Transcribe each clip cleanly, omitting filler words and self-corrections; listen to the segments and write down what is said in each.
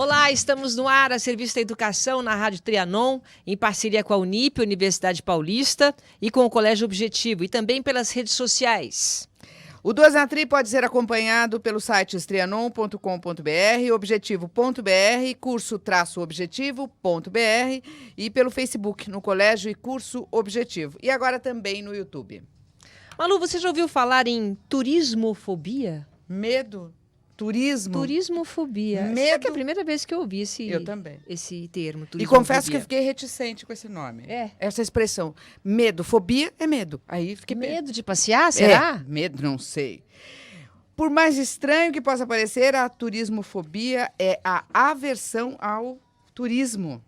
Olá, estamos no ar a serviço da educação na Rádio Trianon, em parceria com a Unip, Universidade Paulista, e com o Colégio Objetivo, e também pelas redes sociais. O Duas na Tri pode ser acompanhado pelo site trianon.com.br, objetivo.br, curso-objetivo.br e pelo Facebook, no Colégio e Curso Objetivo. E agora também no YouTube. Malu, você já ouviu falar em turismofobia? Medo? Turismo? Turismofobia. Medo. Será que é a primeira vez que eu ouvi Eu também. esse termo, E turismofobia? confesso que eu fiquei reticente com esse nome. É. Essa expressão. Medo. Fobia é medo. Aí fiquei... Medo de passear, será? Medo, não sei. Por mais estranho que possa parecer, a turismofobia é a aversão ao turismo.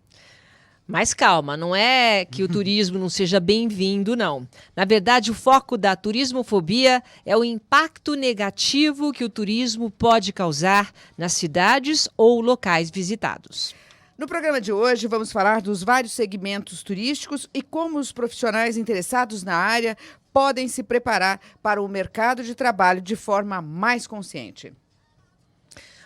Mas calma, não é que o turismo não seja bem-vindo, não. Na verdade, o foco da turismofobia é o impacto negativo que o turismo pode causar nas cidades ou locais visitados. No programa de hoje, vamos falar dos vários segmentos turísticos e como os profissionais interessados na área podem se preparar para o mercado de trabalho de forma mais consciente.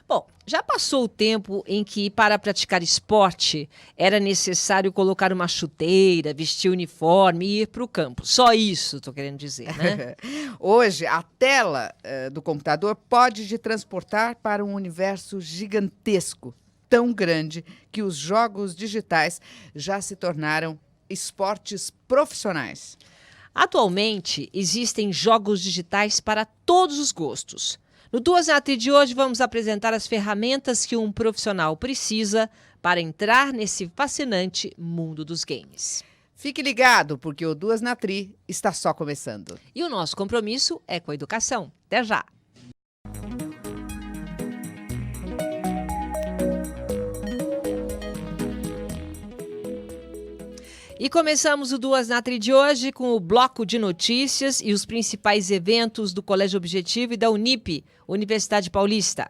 Bom, já passou o tempo em que, para praticar esporte, era necessário colocar uma chuteira, vestir uniforme e ir para o campo. Só isso, estou querendo dizer, né? Hoje, a tela do computador pode te transportar para um universo gigantesco, tão grande que os jogos digitais já se tornaram esportes profissionais. Atualmente, existem jogos digitais para todos os gostos. No Duas na Tri de hoje, vamos apresentar as ferramentas que um profissional precisa para entrar nesse fascinante mundo dos games. Fique ligado, porque o Duas na Tri está só começando. E o nosso compromisso é com a educação. Até já! E começamos o Duas na Tri de hoje com o bloco de notícias e os principais eventos do Colégio Objetivo e da Unip, Universidade Paulista.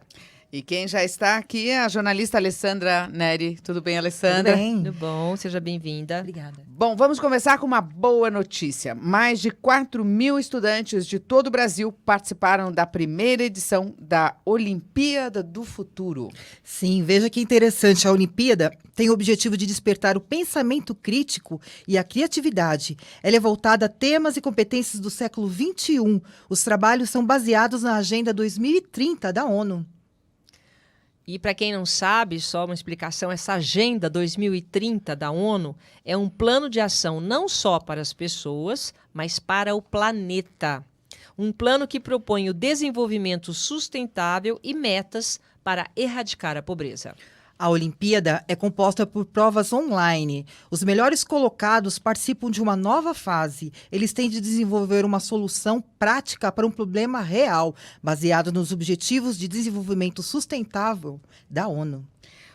E quem já está aqui é a jornalista Alessandra Neri. Tudo bem, Alessandra? Tudo bem. Tudo bom, seja bem-vinda. Obrigada. Bom, vamos começar com uma boa notícia. Mais de 4.000 estudantes de todo o Brasil participaram da primeira edição da Olimpíada do Futuro. Sim, veja que interessante. A Olimpíada tem o objetivo de despertar o pensamento crítico e a criatividade. Ela é voltada a temas e competências do século XXI. Os trabalhos são baseados na Agenda 2030 da ONU. E para quem não sabe, só uma explicação, essa Agenda 2030 da ONU é um plano de ação não só para as pessoas, mas para o planeta. Um plano que propõe o desenvolvimento sustentável e metas para erradicar a pobreza. A Olimpíada é composta por provas online. Os melhores colocados participam de uma nova fase. Eles têm de desenvolver uma solução prática para um problema real, baseado nos Objetivos de Desenvolvimento Sustentável da ONU.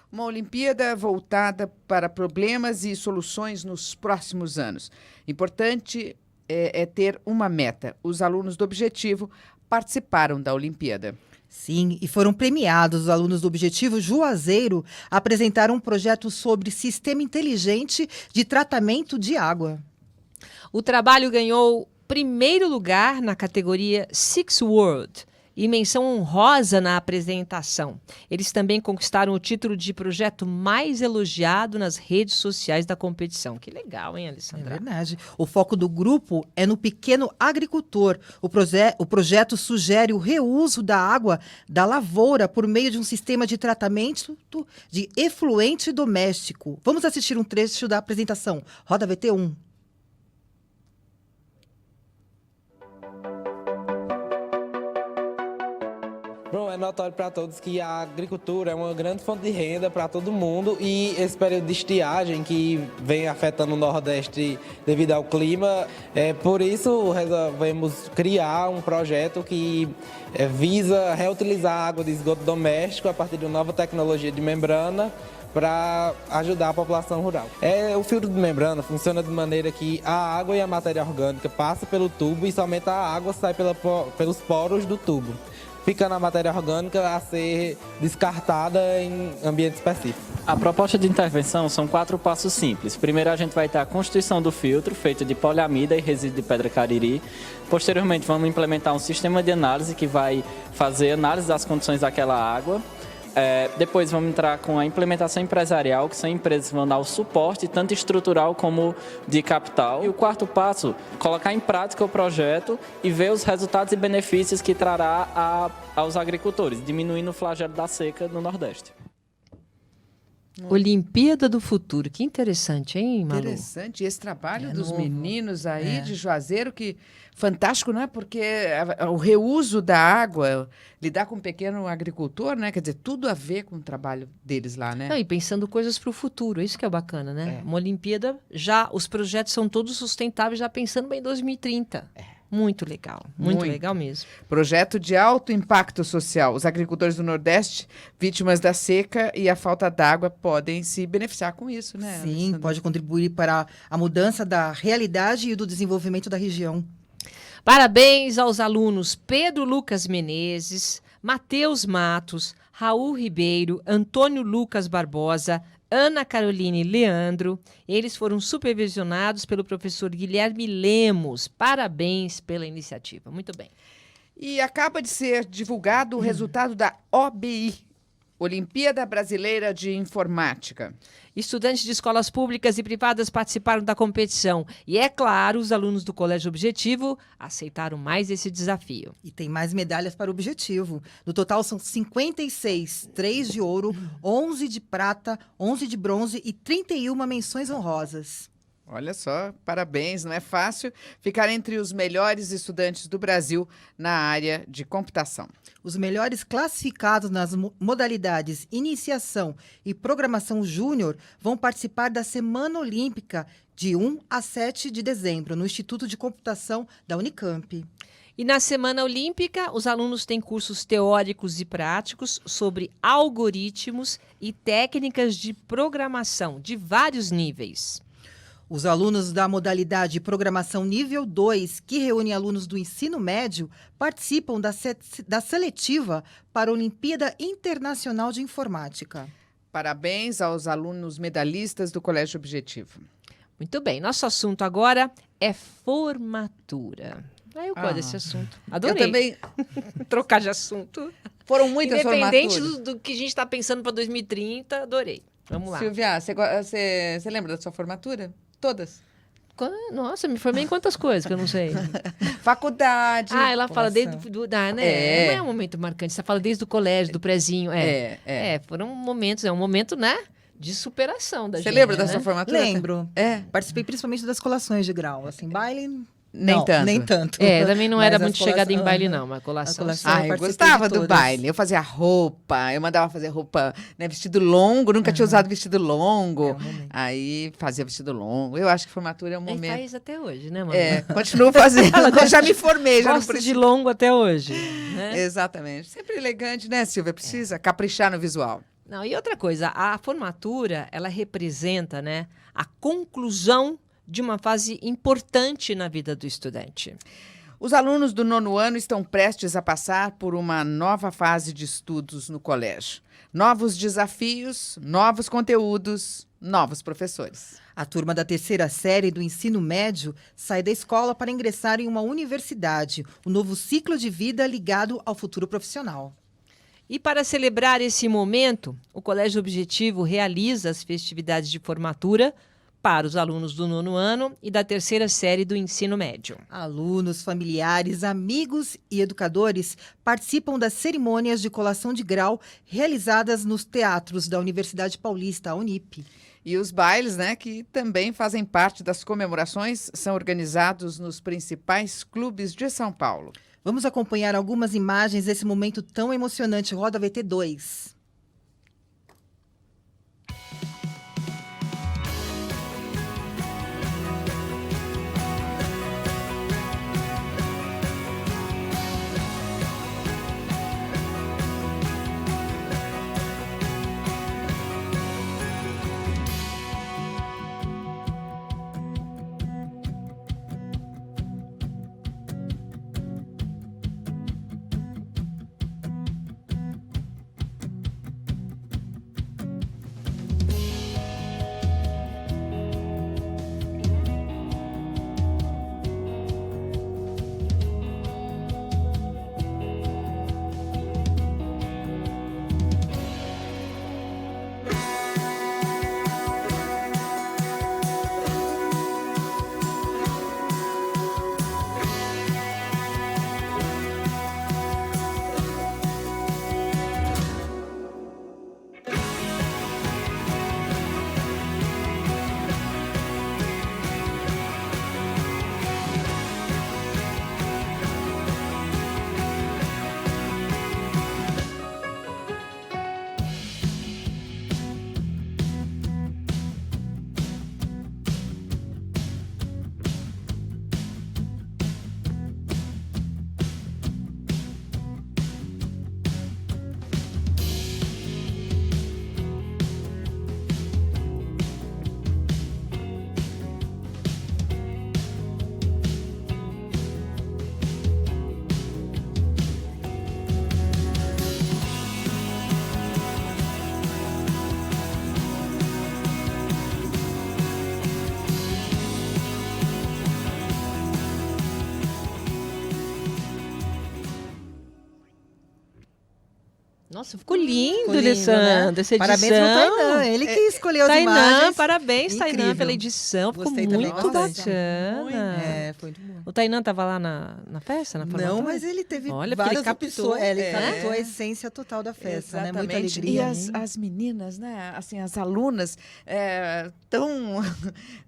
Uma Olimpíada voltada para problemas e soluções nos próximos anos. Importante é ter uma meta. Os alunos do Objetivo participaram da Olimpíada. Sim, e foram premiados. Os alunos do Objetivo Juazeiro apresentaram um projeto sobre sistema inteligente de tratamento de água. O trabalho ganhou primeiro lugar na categoria Six World e menção honrosa na apresentação. Eles também conquistaram o título de projeto mais elogiado nas redes sociais da competição. Que legal, hein, É Alessandra? verdade. O foco do grupo é no pequeno agricultor. O projeto sugere o reuso da água da lavoura por meio de um sistema de tratamento de efluente doméstico. Vamos assistir um trecho da apresentação. Roda VT1. Bom, é notório para todos que a agricultura é uma grande fonte de renda para todo mundo e esse período de estiagem que vem afetando o Nordeste devido ao clima, por isso resolvemos criar um projeto que visa reutilizar a água de esgoto doméstico a partir de uma nova tecnologia de membrana para ajudar a população rural. O filtro de membrana funciona de maneira que a água e a matéria orgânica passam pelo tubo e somente a água sai pelos poros do tubo, ficando a matéria orgânica a ser descartada em ambiente específico. A proposta de intervenção são 4 passos simples. Primeiro, a gente vai ter a constituição do filtro, feito de poliamida e resíduo de pedra cariri. Posteriormente, vamos implementar um sistema de análise que vai fazer análise das condições daquela água. Depois vamos entrar com a implementação empresarial, que são empresas que vão dar o suporte, tanto estrutural como de capital. E o quarto passo, colocar em prática o projeto e ver os resultados e benefícios que trará aos agricultores, diminuindo o flagelo da seca no Nordeste. Olimpíada do Futuro. Que interessante, hein, Malu? Interessante. E esse trabalho dos novo. meninos aí de Juazeiro, que fantástico, não é? Porque o reuso da água, lidar com um pequeno agricultor, né? Quer dizer, tudo a ver com o trabalho deles lá, né? Não, e pensando coisas para o futuro, isso que é bacana, né? Uma Olimpíada, já os projetos são todos sustentáveis, já pensando bem em 2030. Muito legal, muito legal mesmo. Projeto de alto impacto social. Os agricultores do Nordeste, vítimas da seca e a falta d'água, podem se beneficiar com isso, né? Sim, Alessandra? pode contribuir para a mudança da realidade e do desenvolvimento da região. Parabéns aos alunos Pedro Lucas Menezes, Matheus Matos, Raul Ribeiro, Antônio Lucas Barbosa, Ana Caroline Leandro. Eles foram supervisionados pelo professor Guilherme Lemos. Parabéns pela iniciativa. Muito bem. E acaba de ser divulgado o resultado da OBI, Olimpíada Brasileira de Informática. Estudantes de escolas públicas e privadas participaram da competição. E, é claro, os alunos do Colégio Objetivo aceitaram mais esse desafio. E tem mais medalhas para o objetivo. No total são 56, 3 de ouro, 11 de prata, 11 de bronze e 31 menções honrosas. Olha só, parabéns, não é fácil ficar entre os melhores estudantes do Brasil na área de computação. Os melhores classificados nas modalidades Iniciação e Programação Júnior vão participar da Semana Olímpica de 1 a 7 de dezembro, no Instituto de Computação da Unicamp. E na Semana Olímpica, os alunos têm cursos teóricos e práticos sobre algoritmos e técnicas de programação de vários níveis. Os alunos da modalidade Programação Nível 2, que reúne alunos do ensino médio, participam da seletiva para a Olimpíada Internacional de Informática. Parabéns aos alunos medalhistas do Colégio Objetivo. Muito bem, nosso assunto agora é formatura. Eu gosto desse assunto. Adorei. Eu também. Trocar de assunto. Foram muitas Independente formaturas. do que a gente está pensando para 2030, adorei. Vamos lá. Silvia, você lembra da sua formatura? Todas? Nossa, me formei em quantas coisas que eu não sei. Faculdade. Ela fala desde né? Não é um momento marcante. Você fala desde o colégio, do prezinho. Foram momentos, é um momento, né? De superação da gente. Você lembra da né? sua formatura? Lembro. É. Participei principalmente das colações de grau. Assim, baile... Nem não, tanto. Nem tanto. Também não Mas era as muito chegada em colações- baile, não. Mas colação. colação- Ah, eu eu participei gostava de do todas. baile. Eu fazia roupa, eu mandava fazer roupa, né, vestido longo, nunca tinha usado vestido longo. É um momento. Aí fazia vestido longo. Eu acho que formatura é um E momento. faz até hoje, né, mano? Continuo fazendo. Eu já me formei, já não Gosta de preciso. longo até hoje. Né? Exatamente. Sempre elegante, né, Silvia? Precisa caprichar no visual. Não, e outra coisa, a formatura, ela representa, né, a conclusão de uma fase importante na vida do estudante. Os alunos do 9º ano estão prestes a passar por uma nova fase de estudos no colégio. Novos desafios, novos conteúdos, novos professores. A turma da 3ª série do ensino médio sai da escola para ingressar em uma universidade, um novo ciclo de vida ligado ao futuro profissional. E para celebrar esse momento, o Colégio Objetivo realiza as festividades de formatura para os alunos do 9º ano e da 3ª série do ensino médio. Alunos, familiares, amigos e educadores participam das cerimônias de colação de grau realizadas nos teatros da Universidade Paulista, a Unip. E os bailes, né, que também fazem parte das comemorações, são organizados nos principais clubes de São Paulo. Vamos acompanhar algumas imagens desse momento tão emocionante. Roda VT2. Nossa, ficou lindo, Ficou lindo, Alessandra, né? essa edição. Parabéns pro Tainan, ele que escolheu as Tainan, imagens. parabéns, Tainan, Incrível. pela edição. Ficou Gostei também muito bastante. bacana. É, foi muito bom. O Tainan estava lá na festa, na formatura? Não, mas ele teve Olha, porque várias ele captou. opções. Ele É. captou a essência total da festa, né? Muita Exatamente. alegria. E as meninas, né? Assim, as alunas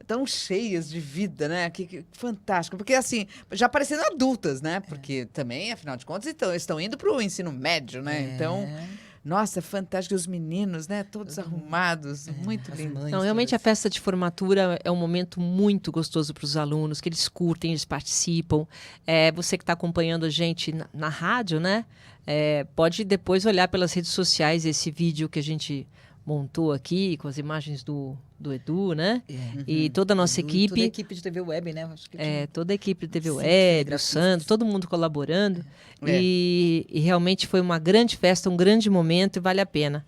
tão cheias de vida, né? Que fantástico. Porque, assim, já parecendo adultas, né? Porque também, afinal de contas, estão indo para o ensino médio, né? Então, nossa, fantástico. E os meninos, né? Todos arrumados. Muito as lindo. mães Não, realmente a todas. festa de formatura é um momento muito gostoso para os alunos, que eles curtem, eles participam. Você que está acompanhando a gente na rádio, né? Pode depois olhar pelas redes sociais esse vídeo que a gente montou aqui, com as imagens do Edu, né? E toda a nossa Toda a equipe. equipe de TV Web, né? Acho que tinha- Toda a equipe de TV Sim, Web, o grafistas. Sandro, todo mundo colaborando. É. E realmente foi uma grande festa, um grande momento e vale a pena.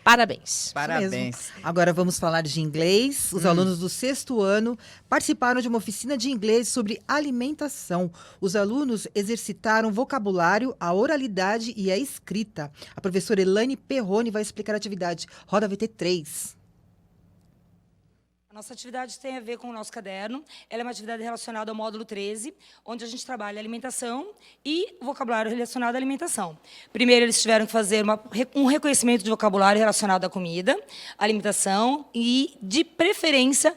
Parabéns. Parabéns. Agora vamos falar de inglês. Os alunos do 6º ano participaram de uma oficina de inglês sobre alimentação. Os alunos exercitaram o vocabulário, a oralidade e a escrita. A professora Elaine Perrone vai explicar a atividade. Roda VT3. A nossa atividade tem a ver com o nosso caderno. Ela é uma atividade relacionada ao módulo 13, onde a gente trabalha alimentação e vocabulário relacionado à alimentação. Primeiro, eles tiveram que fazer um reconhecimento de vocabulário relacionado à comida, alimentação e, de preferência,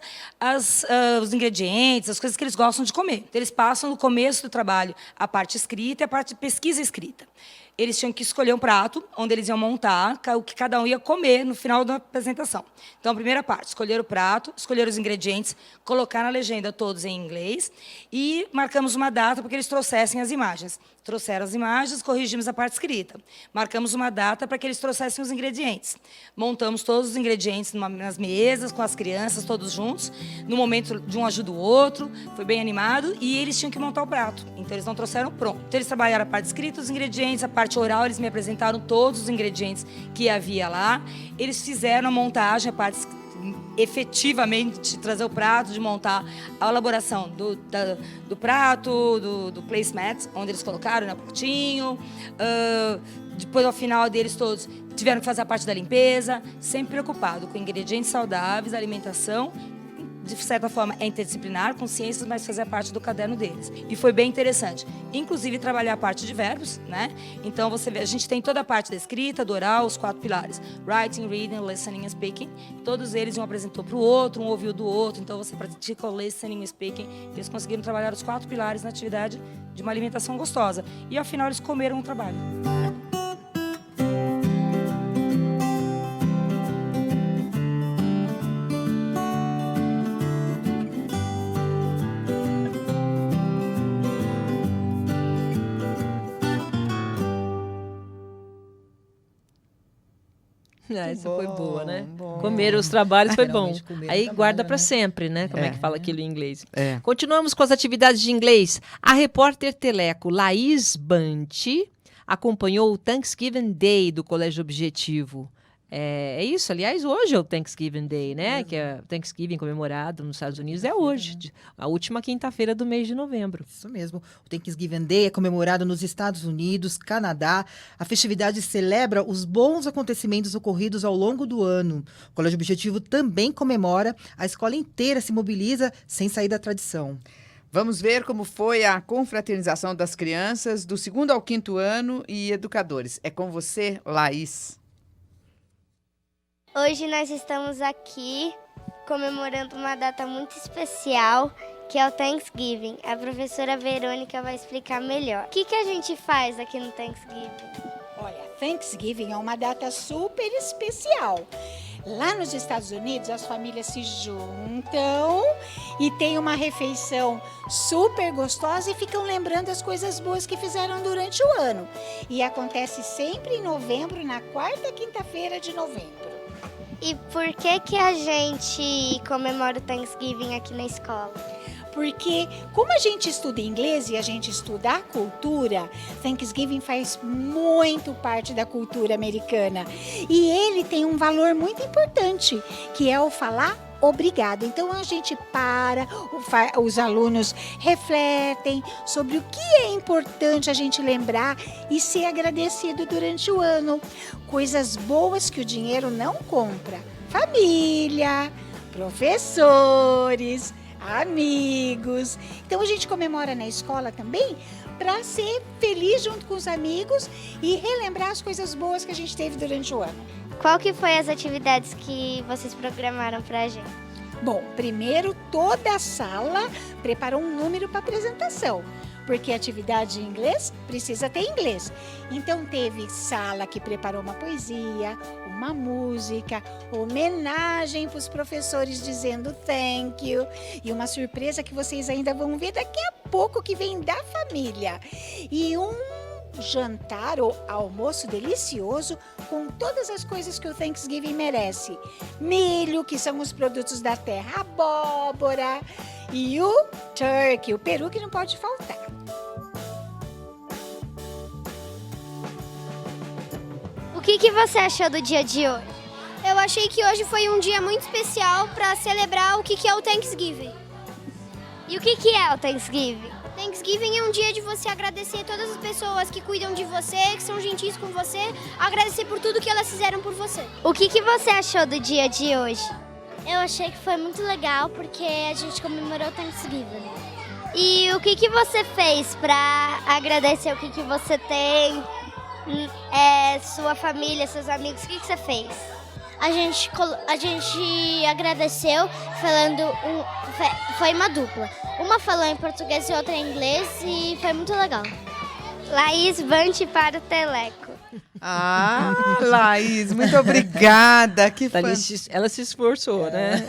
os ingredientes, as coisas que eles gostam de comer. Então, eles passam no começo do trabalho a parte escrita e a parte de pesquisa escrita. Eles tinham que escolher um prato, onde eles iam montar o que cada um ia comer no final da apresentação. Então, a primeira parte, escolher o prato, escolher os ingredientes, colocar na legenda todos em inglês e marcamos uma data para que eles trouxessem as imagens. Trouxeram as imagens, corrigimos a parte escrita. Marcamos uma data para que eles trouxessem os ingredientes. Montamos todos os ingredientes nas mesas, com as crianças, todos juntos. No momento de um ajuda o outro, foi bem animado, e eles tinham que montar o prato. Então, eles não trouxeram pronto. Então, eles trabalharam a parte escrita, os ingredientes, a parte oral, eles me apresentaram todos os ingredientes que havia lá. Eles fizeram a montagem, a parte efetivamente trazer o prato, de montar a elaboração do prato, do placemat, onde eles colocaram no pratinho. Depois, ao final deles todos, tiveram que fazer a parte da limpeza, sempre preocupado com ingredientes saudáveis, alimentação. De certa forma, é interdisciplinar, com ciências, mas fazia parte do caderno deles. E foi bem interessante. Inclusive, trabalhar a parte de verbos, né? Então, você vê, a gente tem toda a parte da escrita, do oral, os 4 pilares. Writing, reading, listening and speaking. Todos eles, um apresentou para o outro, um ouviu do outro. Então, você pratica o listening e speaking. Eles conseguiram trabalhar os 4 pilares na atividade de uma alimentação gostosa. E, ao final, eles comeram o trabalho. Essa foi boa, né? bom. Comer os trabalhos foi bom. Realmente comer o Aí trabalho, guarda para né? sempre, né? Como é que fala aquilo em inglês. É. Continuamos com as atividades de inglês. A repórter Teleco Laís Banti acompanhou o Thanksgiving Day do Colégio Objetivo. É isso, aliás, hoje é o Thanksgiving Day, né? Que é o Thanksgiving comemorado nos Estados Unidos, é hoje, a última quinta-feira do mês de novembro. Isso mesmo. O Thanksgiving Day é comemorado nos Estados Unidos, Canadá. A festividade celebra os bons acontecimentos ocorridos ao longo do ano. O Colégio Objetivo também comemora. A escola inteira se mobiliza sem sair da tradição. Vamos ver como foi a confraternização das crianças do 2º ao 5º ano e educadores. É com você, Laís. Hoje nós estamos aqui comemorando uma data muito especial, que é o Thanksgiving. A professora Verônica vai explicar melhor. O que a gente faz aqui no Thanksgiving? Olha, Thanksgiving é uma data super especial. Lá nos Estados Unidos, as famílias se juntam e tem uma refeição super gostosa e ficam lembrando as coisas boas que fizeram durante o ano. E acontece sempre em novembro, na 4ª quinta-feira de novembro. E por que a gente comemora o Thanksgiving aqui na escola? Porque como a gente estuda inglês e a gente estuda a cultura, Thanksgiving faz muito parte da cultura americana. E ele tem um valor muito importante, que é o falar obrigado. Então a gente para, os alunos refletem sobre o que é importante a gente lembrar e ser agradecido durante o ano. Coisas boas que o dinheiro não compra. Família, professores, amigos. Então a gente comemora na escola também para ser feliz junto com os amigos e relembrar as coisas boas que a gente teve durante o ano. Qual que foi as atividades que vocês programaram pra gente? Bom, primeiro toda a sala preparou um número para apresentação, porque a atividade em inglês precisa ter inglês. Então teve sala que preparou uma poesia, uma música, homenagem para os professores dizendo thank you e uma surpresa que vocês ainda vão ver daqui a pouco que vem da família. E um jantar ou almoço delicioso com todas as coisas que o Thanksgiving merece. Milho, que são os produtos da terra, abóbora e o turkey, o peru que não pode faltar. O que você achou do dia de hoje? Eu achei que hoje foi um dia muito especial para celebrar o que é o Thanksgiving. E o que é o Thanksgiving? Thanksgiving é um dia de você agradecer todas as pessoas que cuidam de você, que são gentis com você, agradecer por tudo que elas fizeram por você. O que você achou do dia de hoje? Eu achei que foi muito legal porque a gente comemorou o Thanksgiving. E o que você fez para agradecer o que você tem, sua família, seus amigos? O que você fez? A gente agradeceu falando, foi uma dupla. Uma falou em português e outra em inglês e foi muito legal. Laís, vante para o Teleco. Ah, Laís, muito obrigada. Que Ela se esforçou, né?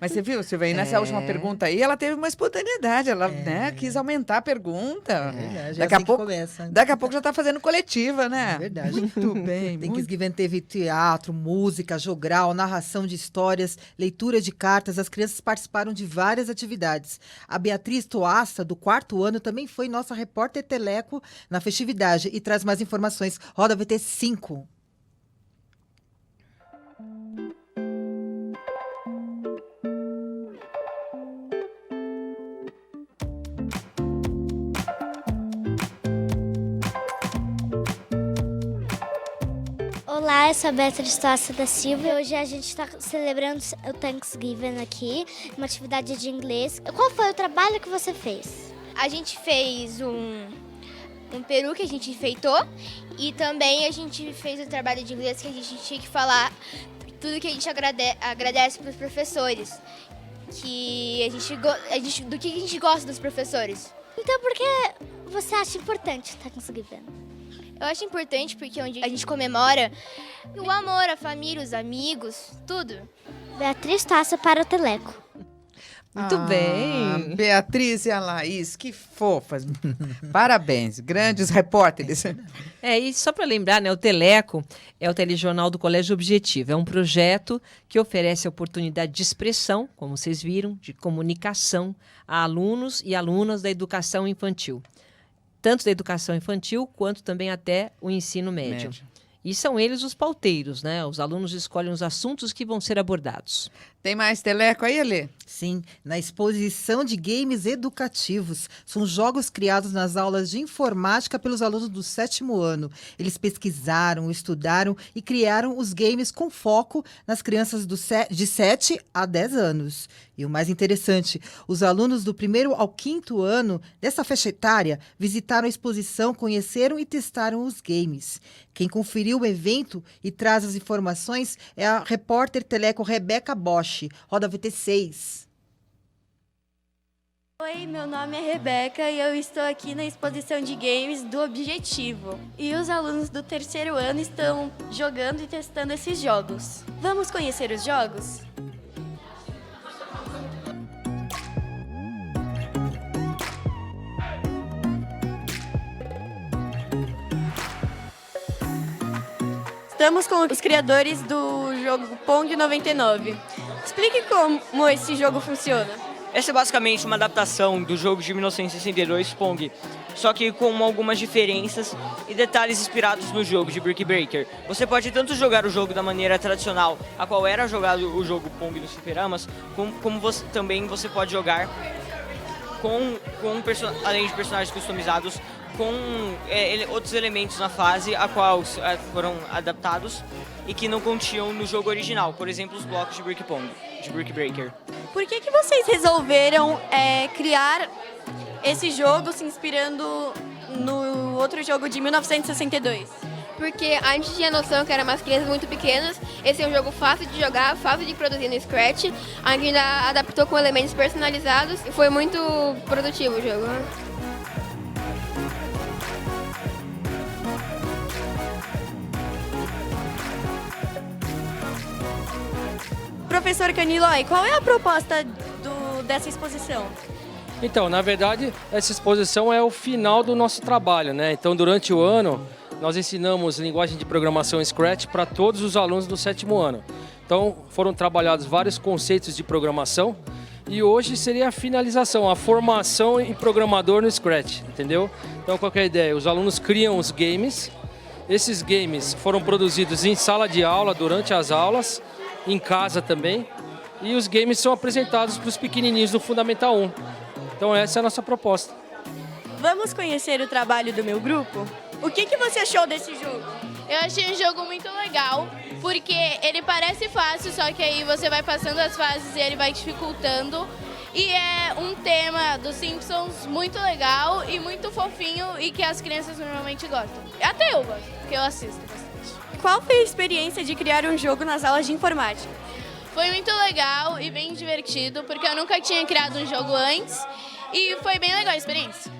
Mas você viu, Silvia, nessa última pergunta aí, ela teve uma espontaneidade. Ela quis aumentar a pergunta. Verdade, Daqui a pouco, começa. daqui a pouco já está fazendo coletiva, né? É verdade. Muito bem. Thanksgiving teve teatro, música, jogral, narração de histórias, leitura de cartas. As crianças participaram de várias atividades. A Beatriz Toassa, do 4º ano, também foi nossa repórter Teleco na festividade e traz mais informações. Roda VT 5. Olá, eu sou a Beatriz Toassa da Silva e hoje a gente está celebrando o Thanksgiving aqui, uma atividade de inglês. Qual foi o trabalho que você fez? A gente fez um peru que a gente enfeitou e também a gente fez o trabalho de inglês que a gente tinha que falar tudo que a gente agradece para os professores, do que a gente gosta dos professores. Então, por que você acha importante o Thanksgiving? Eu acho importante porque é onde a gente comemora o amor, a família, os amigos, tudo. Beatriz Toassa para o Teleco. Muito bem. Beatriz e a Laís, que fofas. Parabéns, grandes repórteres. E só para lembrar, né, o Teleco é o telejornal do Colégio Objetivo. É um projeto que oferece a oportunidade de expressão, como vocês viram, de comunicação a alunos e alunas da educação infantil. Tanto da educação infantil, quanto também até o ensino médio. E são eles os pauteiros, né? Os alunos escolhem os assuntos que vão ser abordados. Tem mais Teleco aí, Alê? Sim, na exposição de games educativos. São jogos criados nas aulas de informática pelos alunos do 7º ano. Eles pesquisaram, estudaram e criaram os games com foco nas crianças de 7 a 10 anos. E o mais interessante, os alunos do 1º ao 5º ano dessa faixa etária visitaram a exposição, conheceram e testaram os games. Quem conferiu o evento e traz as informações é a repórter Teleco Rebeca Bosch. Roda VT 6. Oi, meu nome é Rebeca e eu estou aqui na exposição de games do Objetivo. E os alunos do 3º ano estão jogando e testando esses jogos. Vamos conhecer os jogos? Estamos com os criadores do jogo Pong 99. Explique como esse jogo funciona. Essa é basicamente uma adaptação do jogo de 1962, Pong, só que com algumas diferenças e detalhes inspirados no jogo de Brick Breaker. Você pode tanto jogar o jogo da maneira tradicional, a qual era jogado o jogo Pong nos fliperamas, como também você pode jogar além de personagens customizados, com outros elementos na fase a qual foram adaptados e que não continham no jogo original, por exemplo, os blocos de Brick Breaker. Por que vocês resolveram criar esse jogo se inspirando no outro jogo de 1962? Porque a gente tinha noção que eram umas crianças muito pequenas, esse é um jogo fácil de jogar, fácil de produzir no Scratch, a gente ainda adaptou com elementos personalizados e foi muito produtivo o jogo. Professor Caniloy, qual é a proposta dessa exposição? Então, na verdade, essa exposição é o final do nosso trabalho, né? Então, durante o ano, nós ensinamos linguagem de programação Scratch para todos os alunos do 7º ano. Então, foram trabalhados vários conceitos de programação e hoje seria a finalização, a formação em programador no Scratch, entendeu? Então, qual que é a ideia? Os alunos criam os games, esses games foram produzidos em sala de aula, durante as aulas, em casa também, e os games são apresentados para os pequenininhos do Fundamental 1. Então essa é a nossa proposta. Vamos conhecer o trabalho do meu grupo? O que você achou desse jogo? Eu achei um jogo muito legal, porque ele parece fácil, só que aí você vai passando as fases e ele vai dificultando. E é um tema dos Simpsons muito legal e muito fofinho e que as crianças normalmente gostam. Até eu gosto, porque eu assisto bastante. Qual foi a experiência de criar um jogo nas aulas de informática? Foi muito legal e bem divertido, porque eu nunca tinha criado um jogo antes e foi bem legal a experiência.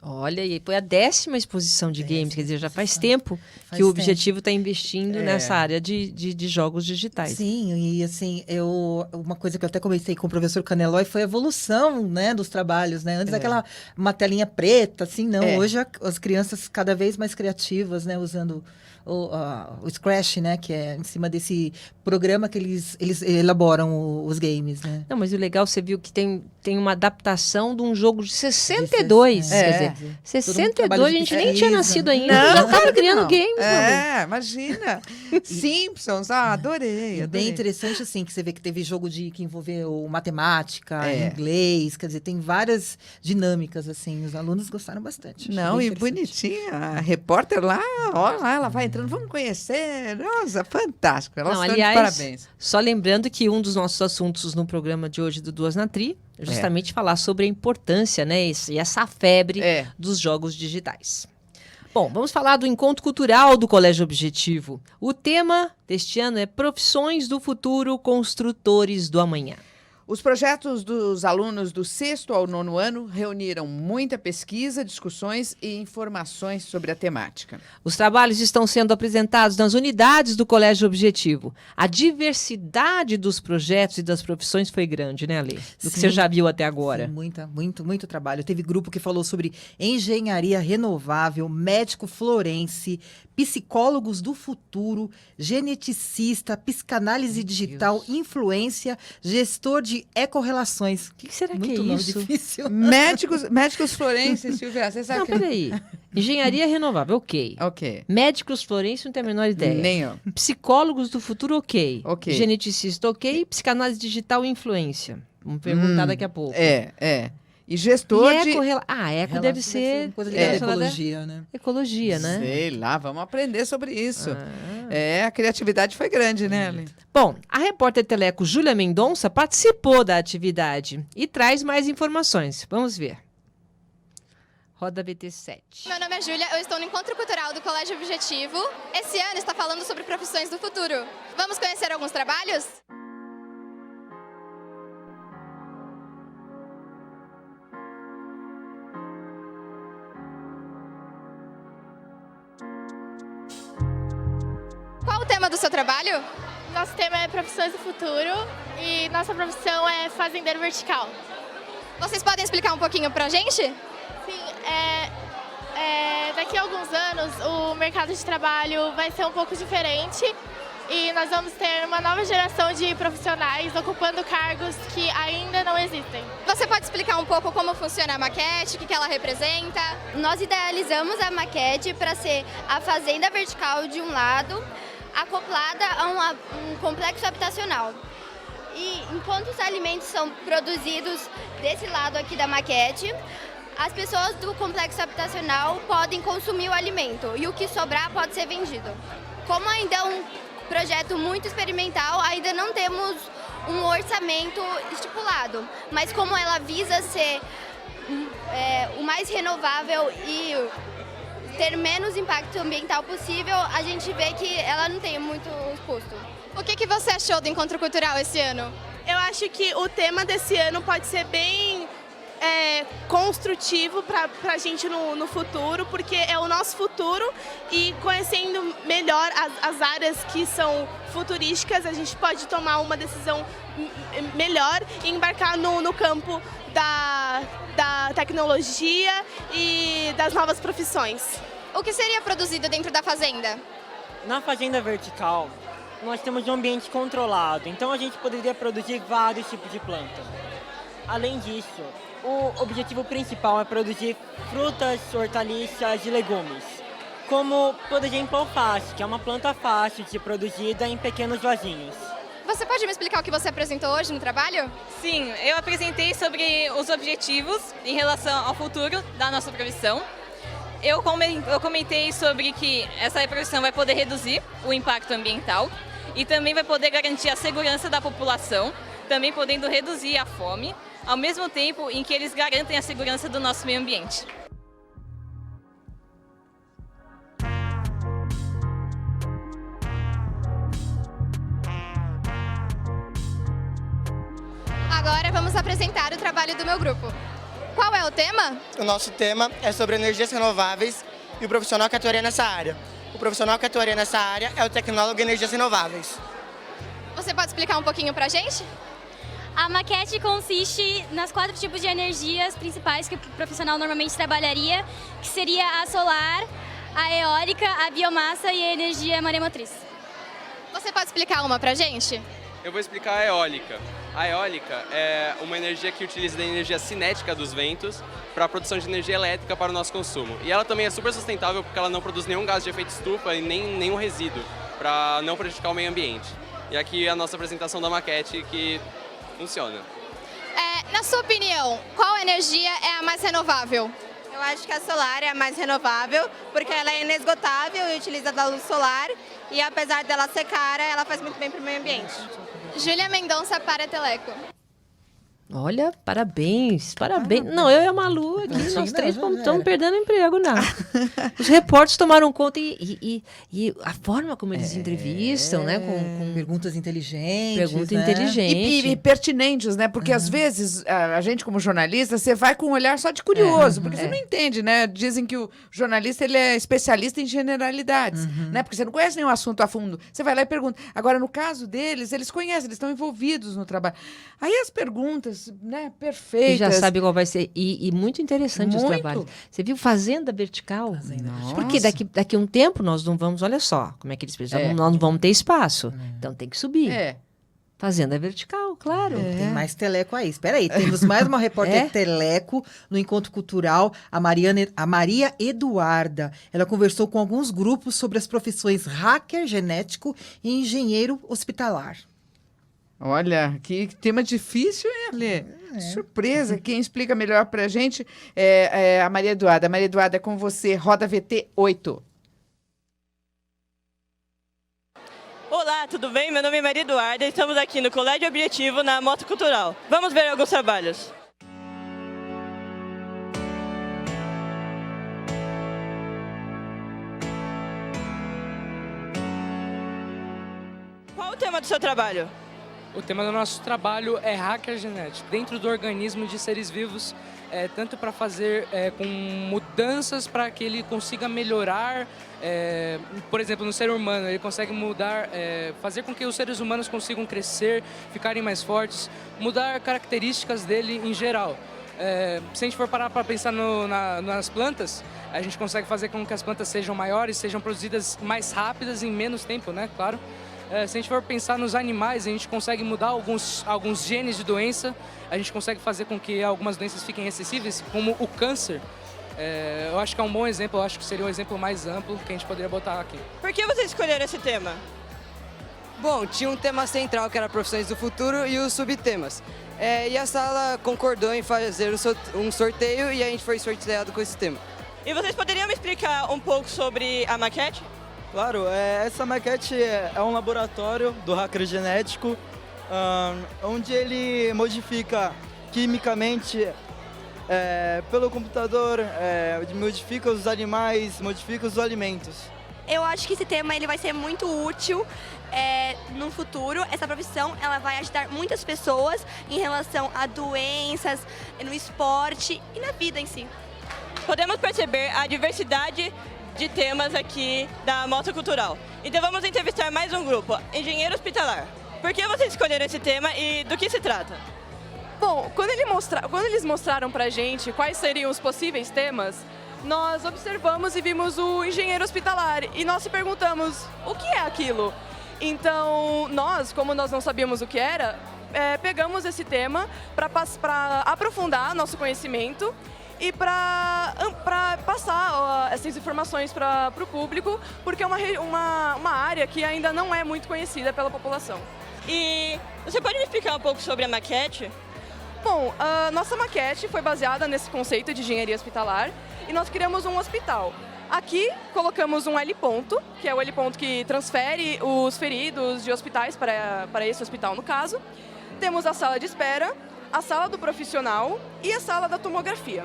Olha, e foi a 10ª exposição de games, quer dizer, já faz tempo que o Objetivo está investindo nessa área de jogos digitais. Sim, e assim, uma coisa que eu até comentei com o professor Caneloy foi a evolução, né, dos trabalhos, né? Antes aquela uma telinha preta, assim, não. Hoje as crianças cada vez mais criativas, né, usando o Scratch, né, que é em cima desse programa que eles elaboram os games, né? Não, mas o legal, você viu que tem uma adaptação de um jogo de 62. Quer dizer, 62, a gente nem tinha nascido ainda, já estava criando games. Imagina. Simpsons, adorei. Bem interessante, assim, que você vê que teve jogo que envolveu matemática, inglês, quer dizer, tem várias dinâmicas, assim, os alunos gostaram bastante. Não, e bonitinha, a repórter lá, olha lá, ela vai entrando, vamos conhecer, nossa, fantástico, elas estão de parabéns. Só lembrando que um dos nossos assuntos no programa de hoje do Duas na Tri é justamente falar sobre a importância, né, e essa febre dos jogos digitais. Bom, vamos falar do Encontro Cultural do Colégio Objetivo. O tema deste ano é Profissões do Futuro, Construtores do Amanhã. Os projetos dos alunos do 6º ao 9º ano reuniram muita pesquisa, discussões e informações sobre a temática. Os trabalhos estão sendo apresentados nas unidades do Colégio Objetivo. A diversidade dos projetos e das profissões foi grande, né, Alê? Do que você já viu até agora. Sim, muito trabalho. Teve grupo que falou sobre engenharia renovável, médico florense, psicólogos do futuro, geneticista, psicanálise digital, influência, gestor de ecorrelações. O que será muito que é nome isso? Difícil. Médicos florenses, Silvia, você sabe que... Peraí. Engenharia renovável, ok. Médicos florenses, não tem a menor ideia. Nem eu. Psicólogos do futuro, ok. Geneticista, ok. Psicanálise digital e influência. Vamos perguntar daqui a pouco. E gestor e de... Eco deve ser... coisa ligada à ecologia, né? Ecologia, né? Sei lá, vamos aprender sobre isso. A criatividade foi grande, né, Ale? Bom, a repórter Teleco Júlia Mendonça participou da atividade e traz mais informações. Vamos ver. Roda BT7. Meu nome é Júlia, eu estou no Encontro Cultural do Colégio Objetivo. Esse ano está falando sobre profissões do futuro. Vamos conhecer alguns trabalhos? Qual o tema tema do seu trabalho? Nosso tema é Profissões do Futuro e nossa profissão é fazendeiro vertical. Vocês podem explicar um pouquinho pra gente? Sim, daqui a alguns anos o mercado de trabalho vai ser um pouco diferente e nós vamos ter uma nova geração de profissionais ocupando cargos que ainda não existem. Você pode explicar um pouco como funciona a maquete, o que ela representa? Nós idealizamos a maquete para ser a fazenda vertical de um lado, acoplada a um complexo habitacional. E enquanto os alimentos são produzidos desse lado aqui da maquete, as pessoas do complexo habitacional podem consumir o alimento e o que sobrar pode ser vendido. Como ainda é um projeto muito experimental, ainda não temos um orçamento estipulado, mas como ela visa ser o mais renovável e ter menos impacto ambiental possível, a gente vê que ela não tem muito custo. O que você achou do Encontro Cultural esse ano? Eu acho que o tema desse ano pode ser bem construtivo para a gente no futuro, porque é o nosso futuro e conhecendo melhor as áreas que são futurísticas, a gente pode tomar uma decisão melhor e embarcar no campo da tecnologia e das novas profissões. O que seria produzido dentro da fazenda? Na fazenda vertical, nós temos um ambiente controlado, então a gente poderia produzir vários tipos de plantas. Além disso, o objetivo principal é produzir frutas, hortaliças e legumes, como, por exemplo, alface, que é uma planta fácil de ser produzida em pequenos vasinhos. Você pode me explicar o que você apresentou hoje no trabalho? Sim, eu apresentei sobre os objetivos em relação ao futuro da nossa profissão. Eu comentei sobre que essa profissão vai poder reduzir o impacto ambiental e também vai poder garantir a segurança da população, também podendo reduzir a fome, ao mesmo tempo em que eles garantem a segurança do nosso meio ambiente. Agora vamos apresentar o trabalho do meu grupo. Qual é o tema? O nosso tema é sobre energias renováveis e o profissional que atuaria nessa área. O profissional que atuaria nessa área é o tecnólogo em energias renováveis. Você pode explicar um pouquinho pra gente? A maquete consiste nas 4 tipos de energias principais que o profissional normalmente trabalharia, que seria a solar, a eólica, a biomassa e a energia maremotriz. Você pode explicar uma pra gente? Eu vou explicar a eólica. A eólica é uma energia que utiliza a energia cinética dos ventos para a produção de energia elétrica para o nosso consumo. E ela também é super sustentável porque ela não produz nenhum gás de efeito estufa e nem nenhum resíduo, para não prejudicar o meio ambiente. E aqui a nossa apresentação da maquete que funciona. Na sua opinião, qual energia é a mais renovável? Eu acho que a solar é a mais renovável, porque ela é inesgotável e utiliza da luz solar, e apesar dela ser cara, ela faz muito bem para o meio ambiente. Júlia Mendonça para a Teleco. Olha, parabéns, parabéns. Não, eu e a Malu aqui, nós três estamos perdendo emprego, não. Os repórteres tomaram conta e a forma como eles entrevistam, né? Com perguntas inteligentes. E pertinentes, né? Porque às vezes a gente, como jornalista, você vai com um olhar só de curioso, porque você não entende, né? Dizem que o jornalista ele é especialista em generalidades, né? Porque você não conhece nenhum assunto a fundo. Você vai lá e pergunta. Agora, no caso deles, eles conhecem, eles estão envolvidos no trabalho. Aí as perguntas, né, perfeitas. E já sabe qual vai ser. E muito interessante os trabalhos. Você viu Fazenda Vertical? Porque daqui a um tempo nós não vamos, olha só, como é que eles pensam, nós não vamos ter espaço. Então tem que subir. Fazenda Vertical, claro. Tem mais teleco aí. Espera aí, temos mais uma repórter teleco no Encontro Cultural, a Maria Eduarda. Ela conversou com alguns grupos sobre as profissões hacker genético e engenheiro hospitalar. Olha, que tema difícil, hein, Alê? Surpresa. Quem explica melhor pra gente é a Maria Eduarda. Maria Eduarda, é com você. Roda VT 8. Olá, tudo bem? Meu nome é Maria Eduarda e estamos aqui no Colégio Objetivo, na Moto Cultural. Vamos ver alguns trabalhos. Qual o tema do seu trabalho? O tema do nosso trabalho é hacker genético, dentro do organismo de seres vivos, tanto para fazer com mudanças para que ele consiga melhorar, por exemplo, no ser humano, ele consegue mudar, fazer com que os seres humanos consigam crescer, ficarem mais fortes, mudar características dele em geral. Se a gente for parar para pensar nas plantas, a gente consegue fazer com que as plantas sejam maiores, sejam produzidas mais rápidas em menos tempo, né? Claro. Se a gente for pensar nos animais, a gente consegue mudar alguns genes de doença, a gente consegue fazer com que algumas doenças fiquem acessíveis, como o câncer. Eu acho que é um bom exemplo, eu acho que seria um exemplo mais amplo que a gente poderia botar aqui. Por que vocês escolheram esse tema? Bom, tinha um tema central que era profissões do futuro e os subtemas. E a sala concordou em fazer um sorteio e a gente foi sorteado com esse tema. E vocês poderiam me explicar um pouco sobre a maquete? Claro, essa maquete é um laboratório do hacker genético, onde ele modifica quimicamente pelo computador, modifica os animais, modifica os alimentos. Eu acho que esse tema ele vai ser muito útil no futuro. Essa profissão ela vai ajudar muitas pessoas em relação a doenças, no esporte e na vida em si. Podemos perceber a diversidade de temas aqui da Mostra Cultural. Então vamos entrevistar mais um grupo, Engenheiro Hospitalar. Por que vocês escolheram esse tema e do que se trata? Bom, quando eles mostraram pra gente quais seriam os possíveis temas, nós observamos e vimos o engenheiro hospitalar e nós se perguntamos o que é aquilo. Então nós, como nós não sabíamos o que era, pegamos esse tema para aprofundar nosso conhecimento e para passar essas informações para o público, porque é uma área que ainda não é muito conhecida pela população. E você pode me explicar um pouco sobre a maquete? Bom, a nossa maquete foi baseada nesse conceito de engenharia hospitalar e nós criamos um hospital. Aqui colocamos um L-ponto, que é o L-ponto que transfere os feridos de hospitais para esse hospital no caso. Temos a sala de espera, a sala do profissional e a sala da tomografia.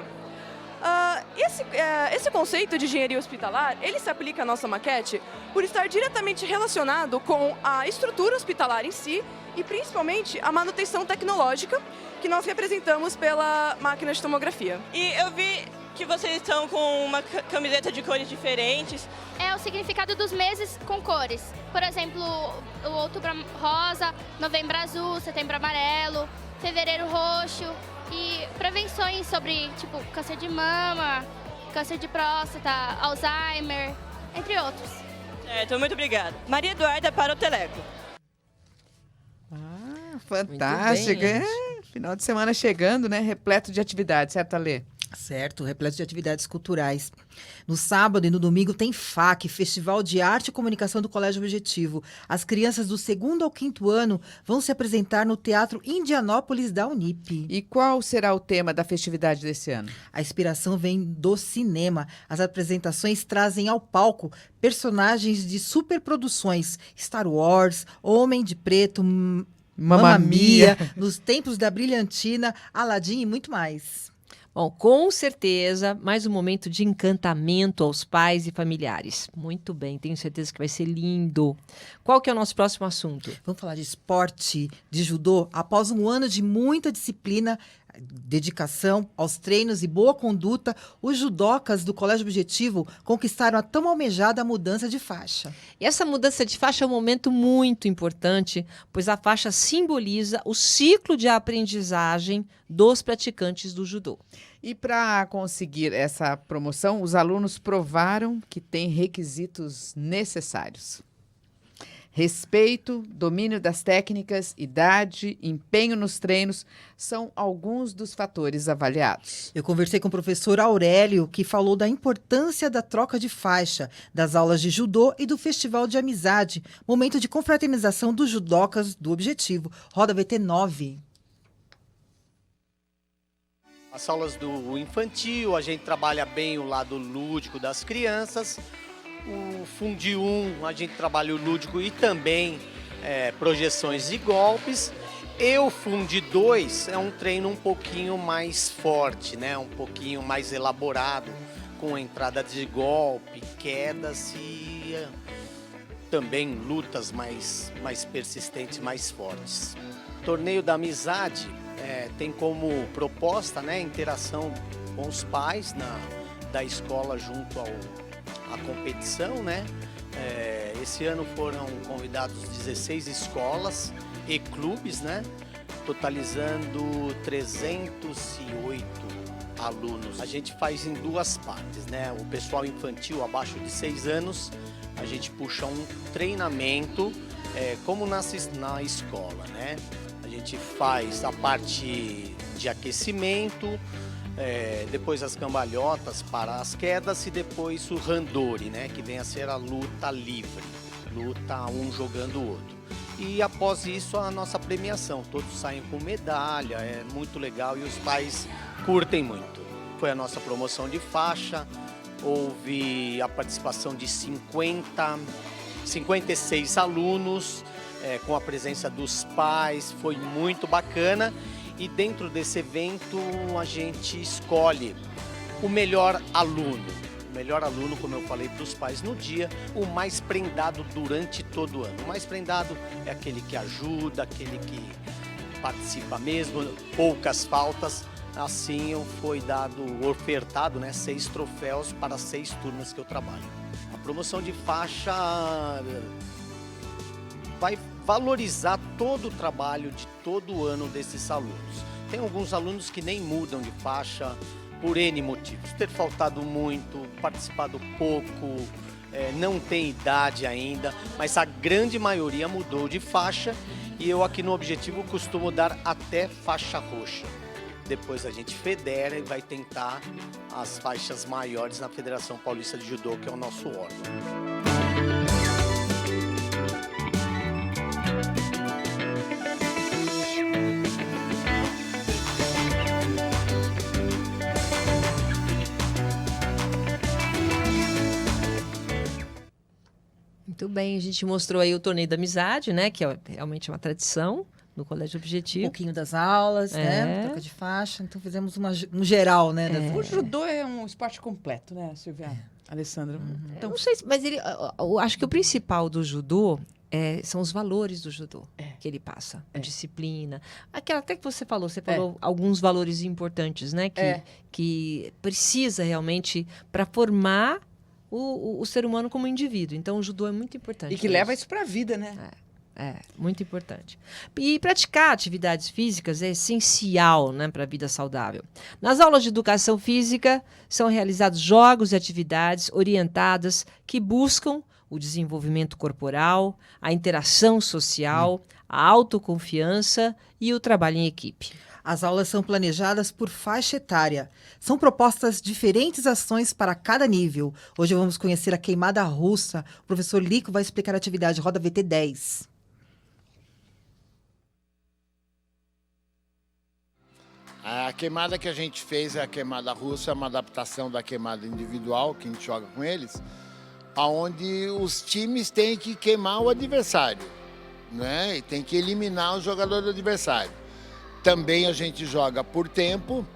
Esse conceito de engenharia hospitalar, ele se aplica à nossa maquete por estar diretamente relacionado com a estrutura hospitalar em si e principalmente a manutenção tecnológica que nós representamos pela máquina de tomografia. E eu vi que vocês estão com uma camiseta de cores diferentes. É o significado dos meses com cores. Por exemplo, o outubro rosa, novembro azul, setembro amarelo, fevereiro roxo. E prevenções sobre, tipo, câncer de mama, câncer de próstata, Alzheimer, entre outros. Certo, muito obrigado. Maria Eduarda para o Teleco. Fantástico. Final de semana chegando, né? Repleto de atividades, certo, Alê? Certo, repleto de atividades culturais. No sábado e no domingo tem FAC, Festival de Arte e Comunicação do Colégio Objetivo. As crianças do 2º ao 5º ano vão se apresentar no Teatro Indianópolis da Unip. E qual será o tema da festividade desse ano? A inspiração vem do cinema. As apresentações trazem ao palco personagens de superproduções, Star Wars, Homem de Preto, Mamma Mia, Nos Tempos da Brilhantina, Aladdin e muito mais. Bom, com certeza, mais um momento de encantamento aos pais e familiares. Muito bem, tenho certeza que vai ser lindo. Qual que é o nosso próximo assunto? Vamos falar de esporte, de judô. Após um ano de muita disciplina, dedicação aos treinos e boa conduta, os judocas do Colégio Objetivo conquistaram a tão almejada mudança de faixa. E essa mudança de faixa é um momento muito importante, pois a faixa simboliza o ciclo de aprendizagem dos praticantes do judô. E para conseguir essa promoção, os alunos provaram que têm requisitos necessários. Respeito, domínio das técnicas, idade, empenho nos treinos são alguns dos fatores avaliados. Eu conversei com o professor Aurélio, que falou da importância da troca de faixa, das aulas de judô e do festival de amizade, momento de confraternização dos judocas do Objetivo. Roda VT 9. As aulas do infantil, a gente trabalha bem o lado lúdico das crianças. O Fundi 1, a gente trabalha o lúdico e também projeções e golpes. E o Fundi 2 é um treino um pouquinho mais forte, né? Um pouquinho mais elaborado, com entrada de golpe, quedas e também lutas mais persistentes, mais fortes. Torneio da Amizade tem como proposta, né, interação com os pais da escola junto à competição, né? Esse ano foram convidados 16 escolas e clubes, né? Totalizando 308 alunos. A gente faz em duas partes, né? O pessoal infantil abaixo de 6 anos, a gente puxa um treinamento como na escola, né? A gente faz a parte de aquecimento, depois as cambalhotas para as quedas e depois o randori, né? Que vem a ser a luta livre, luta um jogando o outro. E após isso a nossa premiação, todos saem com medalha, é muito legal e os pais curtem muito. Foi a nossa promoção de faixa, houve a participação de 56 alunos, com a presença dos pais, foi muito bacana. E dentro desse evento a gente escolhe o melhor aluno. O melhor aluno, como eu falei para os pais no dia, o mais prendado durante todo o ano. O mais prendado é aquele que ajuda, aquele que participa mesmo, poucas faltas. Assim foi ofertado, né, 6 troféus para 6 turmas que eu trabalho. A promoção de faixa vai valorizar todo o trabalho de todo o ano desses alunos. Tem alguns alunos que nem mudam de faixa por N motivos. Ter faltado muito, participado pouco, não tem idade ainda, mas a grande maioria mudou de faixa e eu aqui no Objetivo costumo dar até faixa roxa. Depois a gente federa e vai tentar as faixas maiores na Federação Paulista de Judô, que é o nosso órgão. Muito bem, a gente mostrou aí o Torneio da Amizade, né? Que é realmente uma tradição no Colégio Objetivo. Um pouquinho das aulas, né? Troca de faixa. Então fizemos um geral, né? O judô é um esporte completo, né, Silvia? Alessandra? Então, não sei, mas eu acho que o principal do judô são os valores do judô que ele passa. A disciplina. Aquela até que você falou alguns valores importantes, né? Que precisa realmente para formar o ser humano como indivíduo. Então, o judô é muito importante. E que leva isso para a vida, né? Muito importante. E praticar atividades físicas é essencial, né, para a vida saudável. Nas aulas de educação física, são realizados jogos e atividades orientadas que buscam o desenvolvimento corporal, a interação social, a autoconfiança e o trabalho em equipe. As aulas são planejadas por faixa etária. São propostas diferentes ações para cada nível. Hoje vamos conhecer a queimada russa. O professor Lico vai explicar a atividade Roda VT 10. A queimada que a gente fez é a queimada russa, é uma adaptação da queimada individual que a gente joga com eles, onde os times têm que queimar o adversário, né? E tem que eliminar o jogador do adversário. Também a gente joga por tempo,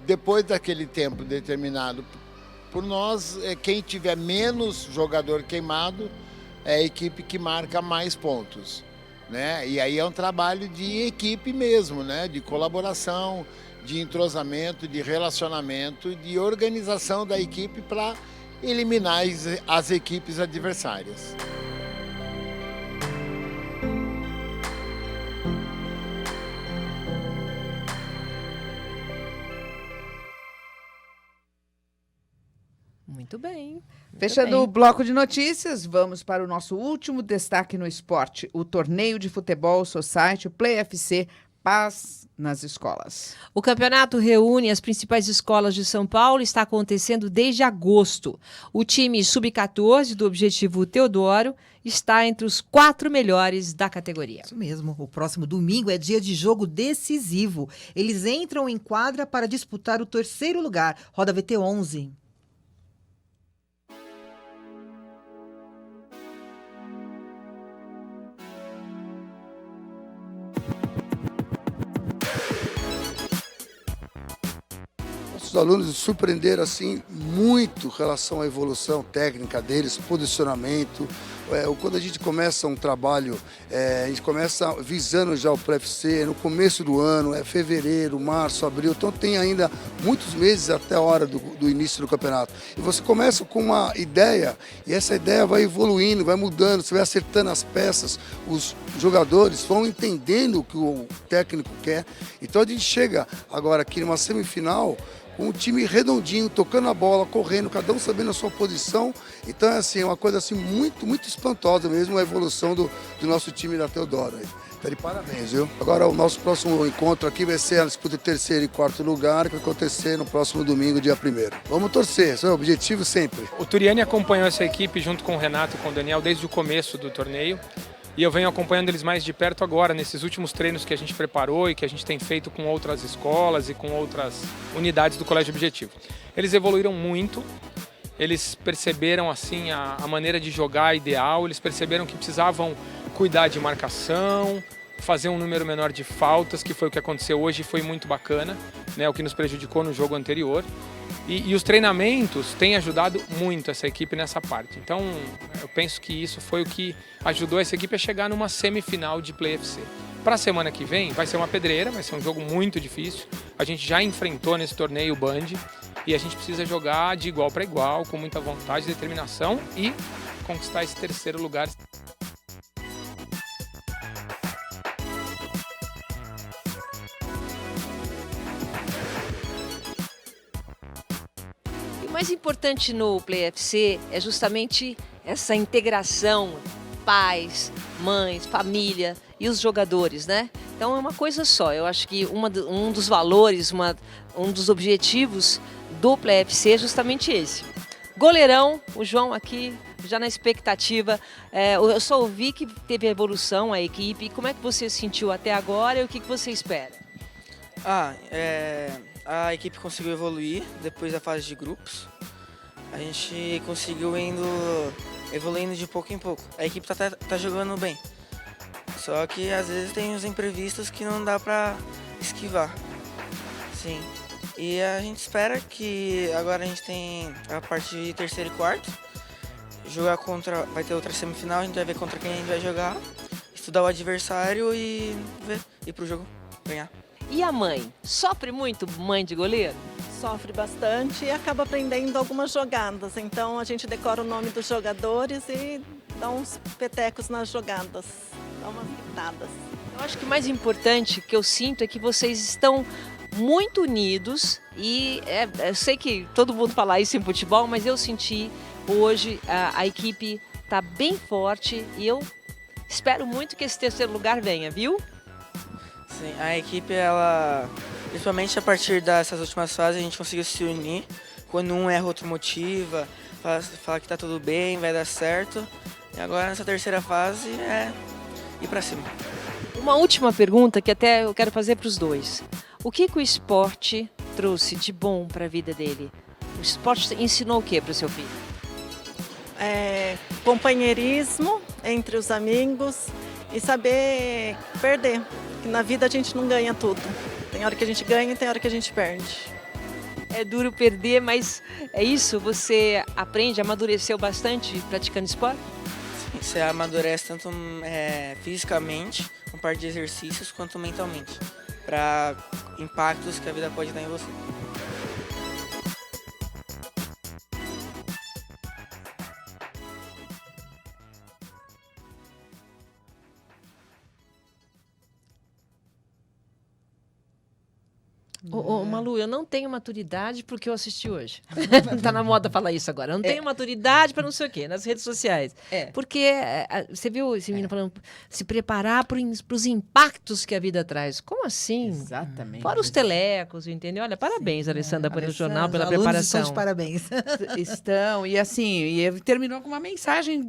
depois daquele tempo determinado por nós, quem tiver menos jogador queimado é a equipe que marca mais pontos, né? E aí é um trabalho de equipe mesmo, né? De colaboração, de entrosamento, de relacionamento, de organização da equipe para eliminar as equipes adversárias. Muito bem. Fechando o bloco de notícias, vamos para o nosso último destaque no esporte. O torneio de futebol Society Play FC Paz nas escolas. O campeonato reúne as principais escolas de São Paulo e está acontecendo desde agosto. O time sub-14 do Objetivo Teodoro está entre os 4 melhores da categoria. Isso mesmo. O próximo domingo é dia de jogo decisivo. Eles entram em quadra para disputar o 3º lugar. Roda VT 11. Os alunos surpreenderam assim muito em relação à evolução técnica deles, posicionamento, quando a gente começa um trabalho, a gente começa visando já o pré-FC no começo do ano, fevereiro, março, abril, então tem ainda muitos meses até a hora do início do campeonato. E você começa com uma ideia, e essa ideia vai evoluindo, vai mudando, você vai acertando as peças, os jogadores vão entendendo o que o técnico quer. Então a gente chega agora aqui numa semifinal com um time redondinho, tocando a bola, correndo, cada um sabendo a sua posição. Então é assim, uma coisa assim muito, muito espantosa mesmo a evolução do nosso time da Teodoro. Tá de parabéns, viu? Agora o nosso próximo encontro aqui vai ser a disputa de 3º e 4º lugar, que vai acontecer no próximo domingo, dia 1º. Vamos torcer, esse é o objetivo sempre. O Turiani acompanhou essa equipe junto com o Renato e com o Daniel desde o começo do torneio. E eu venho acompanhando eles mais de perto agora, nesses últimos treinos que a gente preparou e que a gente tem feito com outras escolas e com outras unidades do Colégio Objetivo. Eles evoluíram muito, eles perceberam assim a maneira de jogar ideal, eles perceberam que precisavam cuidar de marcação, fazer um número menor de faltas, que foi o que aconteceu hoje e foi muito bacana, né, o que nos prejudicou no jogo anterior. E os treinamentos têm ajudado muito essa equipe nessa parte. Então, eu penso que isso foi o que ajudou essa equipe a chegar numa semifinal de Play FC. Para a semana que vem, vai ser uma pedreira, vai ser um jogo muito difícil. A gente já enfrentou nesse torneio o Band e a gente precisa jogar de igual para igual, com muita vontade, determinação e conquistar esse 3º lugar. O mais importante no Play FC é justamente essa integração, pais, mães, família e os jogadores, né? Então é uma coisa só. Eu acho que um dos valores, um dos objetivos do Play FC é justamente esse. Goleirão, o João aqui já na expectativa. Eu só ouvi que teve evolução a equipe. Como é que você sentiu até agora e o que você espera? A equipe conseguiu evoluir depois da fase de grupos. A gente conseguiu evoluindo de pouco em pouco. A equipe tá jogando bem. Só que às vezes tem uns imprevistos que não dá pra esquivar. Sim. E a gente espera que agora a gente tem a parte de 3º e 4º. Vai ter outra semifinal, a gente vai ver contra quem a gente vai jogar. Estudar o adversário e ir pro jogo ganhar. E a mãe? Sofre muito, mãe de goleiro? Sofre bastante e acaba aprendendo algumas jogadas. Então a gente decora o nome dos jogadores e dá uns petecos nas jogadas, dá umas gritadas. Eu acho que o mais importante que eu sinto é que vocês estão muito unidos e eu sei que todo mundo fala isso em futebol, mas eu senti hoje a equipe está bem forte e eu espero muito que esse 3º lugar venha, viu? Sim, a equipe, principalmente a partir dessas últimas fases, a gente conseguiu se unir. Quando um erra, outro motiva, fala que tá tudo bem, vai dar certo. E agora nessa 3ª fase é ir pra cima. Uma última pergunta que até eu quero fazer para os dois. O que o esporte trouxe de bom para a vida dele? O esporte ensinou o que para o seu filho? Companheirismo entre os amigos e saber perder. Que na vida a gente não ganha tudo. Tem hora que a gente ganha e tem hora que a gente perde. É duro perder, mas é isso? Você aprende, amadureceu bastante praticando esporte? Sim, você amadurece tanto fisicamente, com parte de exercícios, quanto mentalmente. Para impactos que a vida pode dar em você. Ô, Malu, eu não tenho maturidade porque eu assisti hoje. Tá na moda falar isso agora. Eu não tenho maturidade para não sei o quê, nas redes sociais. Porque você viu esse menino falando se preparar para os impactos que a vida traz. Como assim? Exatamente. Fora os telecos, entendeu? Olha, parabéns, Alessandra, pelo jornal, pela preparação. Estão de parabéns. Estão, e assim, e terminou com uma mensagem,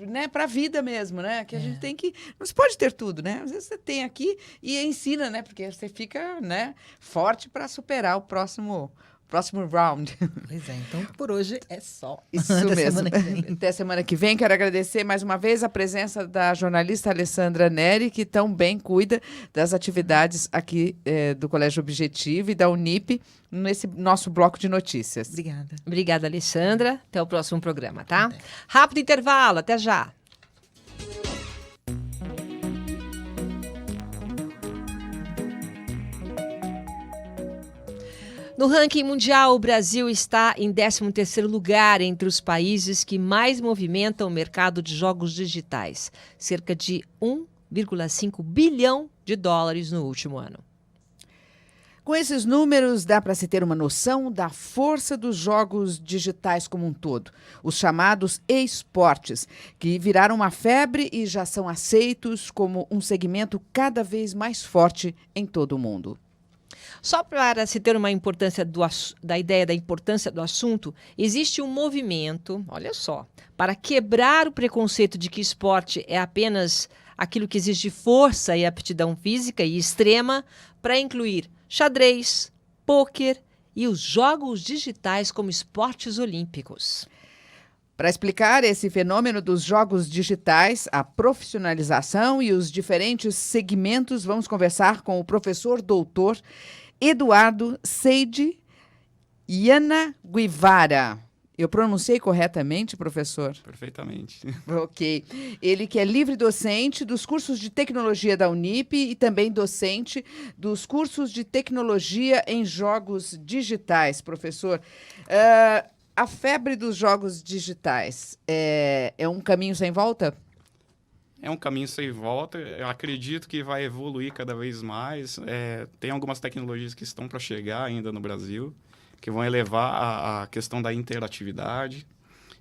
né, para a vida mesmo, né? Que a gente tem que... Não se pode ter tudo, né? Às vezes você tem aqui e ensina, né? Porque você fica, né, forte para superar o próximo round. Pois é, então por hoje é só. Isso mesmo. Até semana que vem. Quero agradecer mais uma vez a presença da jornalista Alessandra Neri, que tão bem cuida das atividades aqui do Colégio Objetivo e da Unip nesse nosso bloco de notícias. Obrigada. Obrigada, Alessandra. Até o próximo programa, tá? Rápido intervalo. Até já. No ranking mundial, o Brasil está em 13º lugar entre os países que mais movimentam o mercado de jogos digitais, cerca de 1,5 bilhão de dólares no último ano. Com esses números, dá para se ter uma noção da força dos jogos digitais como um todo. Os chamados esportes, que viraram uma febre e já são aceitos como um segmento cada vez mais forte em todo o mundo. Só para se ter uma importância da ideia da importância do assunto, existe um movimento, olha só, para quebrar o preconceito de que esporte é apenas aquilo que exige força e aptidão física e extrema, para incluir xadrez, pôquer e os jogos digitais como esportes olímpicos. Para explicar esse fenômeno dos jogos digitais, a profissionalização e os diferentes segmentos, vamos conversar com o professor doutor Eduardo Seide Yanaguivara. Eu pronunciei corretamente, professor? Perfeitamente. Ok. Ele que é livre docente dos cursos de tecnologia da Unip e também docente dos cursos de tecnologia em jogos digitais, professor. A febre dos jogos digitais é um caminho sem volta? É um caminho sem volta. Eu acredito que vai evoluir cada vez mais. Tem algumas tecnologias que estão para chegar ainda no Brasil, que vão elevar a questão da interatividade.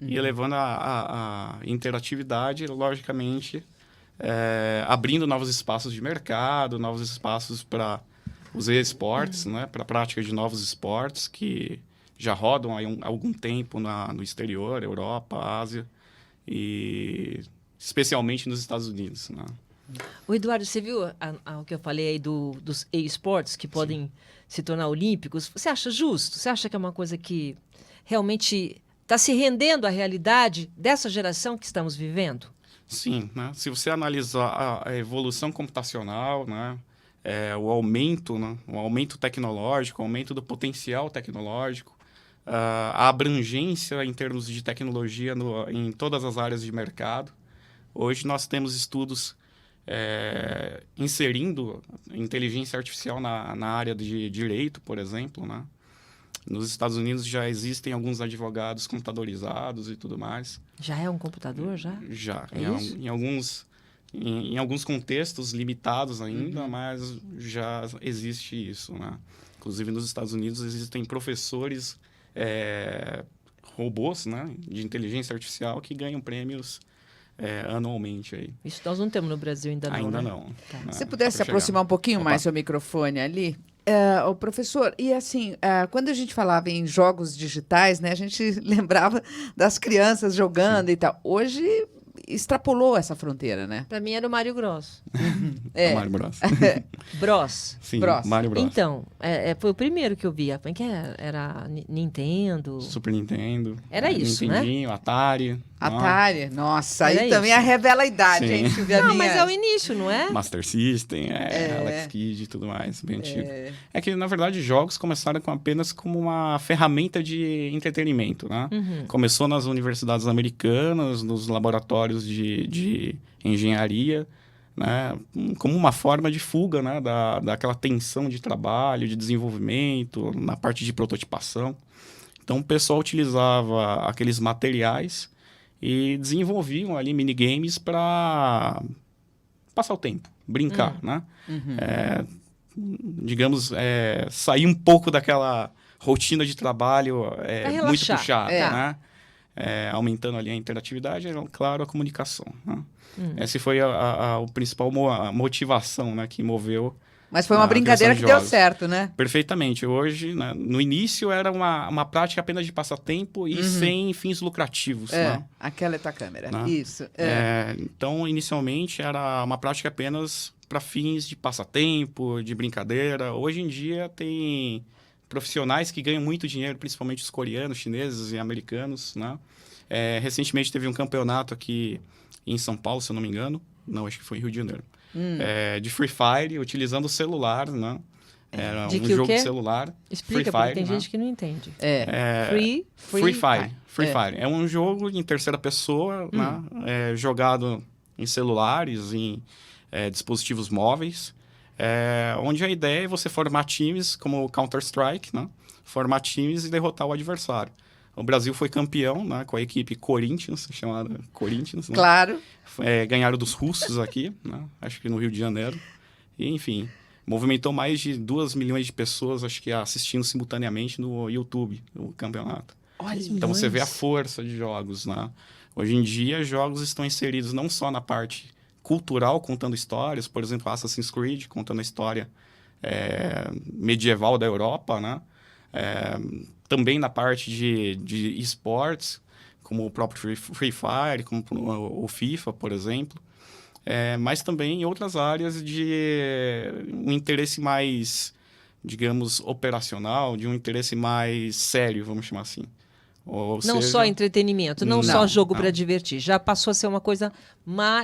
E elevando a interatividade, logicamente, abrindo novos espaços de mercado, novos espaços para os esportes, né, para a prática de novos esportes que já rodam há algum tempo no exterior, Europa, Ásia, e especialmente nos Estados Unidos. Né? O Eduardo, você viu o que eu falei aí dos esportes que podem se tornar olímpicos? Você acha justo? Você acha que é uma coisa que realmente está se rendendo à realidade dessa geração que estamos vivendo? Sim, né? Se você analisar a evolução computacional, né? O aumento tecnológico, o aumento do potencial tecnológico, a abrangência em termos de tecnologia em todas as áreas de mercado. Hoje nós temos estudos inserindo inteligência artificial na área de direito, por exemplo, né? Nos Estados Unidos já existem alguns advogados computadorizados e tudo mais. Já é um computador, já? Já. É em alguns contextos limitados ainda, mas já existe isso, né? Inclusive, nos Estados Unidos existem professores robôs, né, de inteligência artificial que ganham prêmios anualmente. Aí. Isso nós não temos no Brasil ainda não, Ainda né? não. Tá. Se pudesse se aproximar um pouquinho mais seu microfone ali. O professor, e assim, quando a gente falava em jogos digitais, né, a gente lembrava das crianças jogando e tal. Hoje extrapolou essa fronteira, né? Para mim era o Mario Bros. O Mario Bros. Bros. Sim, Bros. Mario Bros. Então, foi o primeiro que eu vi. Que era Nintendo. Super Nintendo. Era isso, Nintendinho, né? Atari. Atari, nossa, Era aí também isso. revela a idade, Sim. hein? Não, mas é o início, não é? Master System, Alex Kidd e tudo mais, bem antigo. É que, na verdade, jogos começaram apenas como uma ferramenta de entretenimento, né? Começou nas universidades americanas, nos laboratórios de engenharia, né? Como uma forma de fuga, né? daquela tensão de trabalho, de desenvolvimento, na parte de prototipação. Então, o pessoal utilizava aqueles materiais e desenvolviam ali minigames para passar o tempo, brincar, né? Digamos, sair um pouco daquela rotina de trabalho muito puxada, né? Aumentando ali a interatividade e, claro, a comunicação. Né? Essa foi a principal motivação, né, que moveu. Mas foi uma brincadeira que deu certo, né? Perfeitamente. Hoje, né, no início, era uma prática apenas de passatempo e sem fins lucrativos. Né? Aquela é tua câmera. Né? Isso. Então, inicialmente, era uma prática apenas para fins de passatempo, de brincadeira. Hoje em dia, tem profissionais que ganham muito dinheiro, principalmente os coreanos, chineses e americanos. Né? Recentemente, teve um campeonato aqui em São Paulo, se eu não me engano. Não, acho que foi em Rio de Janeiro. De Free Fire, utilizando o celular, né? Era um jogo de celular. Explica, Free porque Fire, tem né? gente que não entende. Free Fire. É um jogo em terceira pessoa, né? Jogado em celulares, em dispositivos móveis. onde a ideia é você formar times como o Counter-Strike, né? Formar times e derrotar o adversário. O Brasil foi campeão, né, com a equipe Corinthians, chamada Corinthians. Né? Claro. Ganharam dos russos aqui, né? Acho que no Rio de Janeiro. E, enfim, movimentou mais de 2 milhões de pessoas, acho que assistindo simultaneamente no YouTube, o campeonato. Olha, então você vê a força de jogos, né? Hoje em dia, jogos estão inseridos não só na parte cultural, contando histórias, por exemplo, Assassin's Creed, contando a história medieval da Europa, né? Também na parte de esportes, como o próprio Free Fire, como o FIFA, por exemplo. Mas também em outras áreas de um interesse mais, digamos, operacional, de um interesse mais sério, vamos chamar assim. Não só entretenimento, não só jogo para divertir. Já passou a ser uma coisa,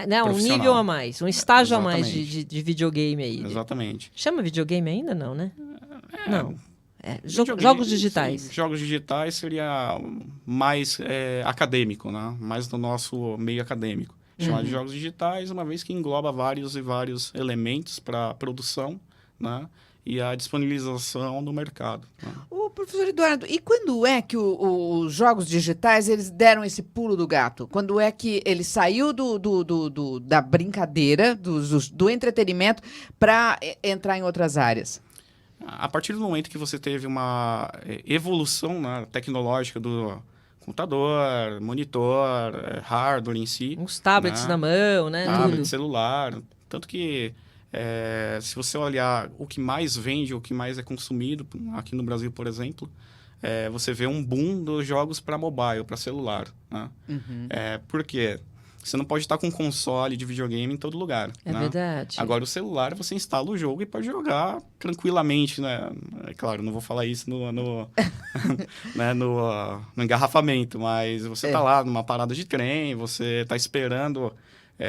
né, um nível a mais, um estágio a mais de videogame aí. Exatamente. Chama videogame ainda? Não, né? Não. Jogos digitais. Sim, jogos digitais seria mais acadêmico, né? Mais do nosso meio acadêmico. Chamar de jogos digitais, uma vez que engloba vários elementos para a produção, né? E a disponibilização no mercado. Né? Ô, professor Eduardo, e quando é que os jogos digitais eles deram esse pulo do gato? Quando é que ele saiu da brincadeira, do entretenimento, para entrar em outras áreas? A partir do momento que você teve uma evolução, né, tecnológica do computador, monitor, hardware em si. Uns tablets, né? Na mão, né? Tablet, celular. Tanto que, se você olhar o que mais vende, o que mais é consumido, aqui no Brasil, por exemplo, você vê um boom dos jogos para mobile, para celular. Né? Por quê? Você não pode estar com um console de videogame em todo lugar. É, né? Verdade. Agora, o celular, você instala o jogo e pode jogar tranquilamente, né? É claro, não vou falar isso né, no engarrafamento, mas você está lá numa parada de trem, você está esperando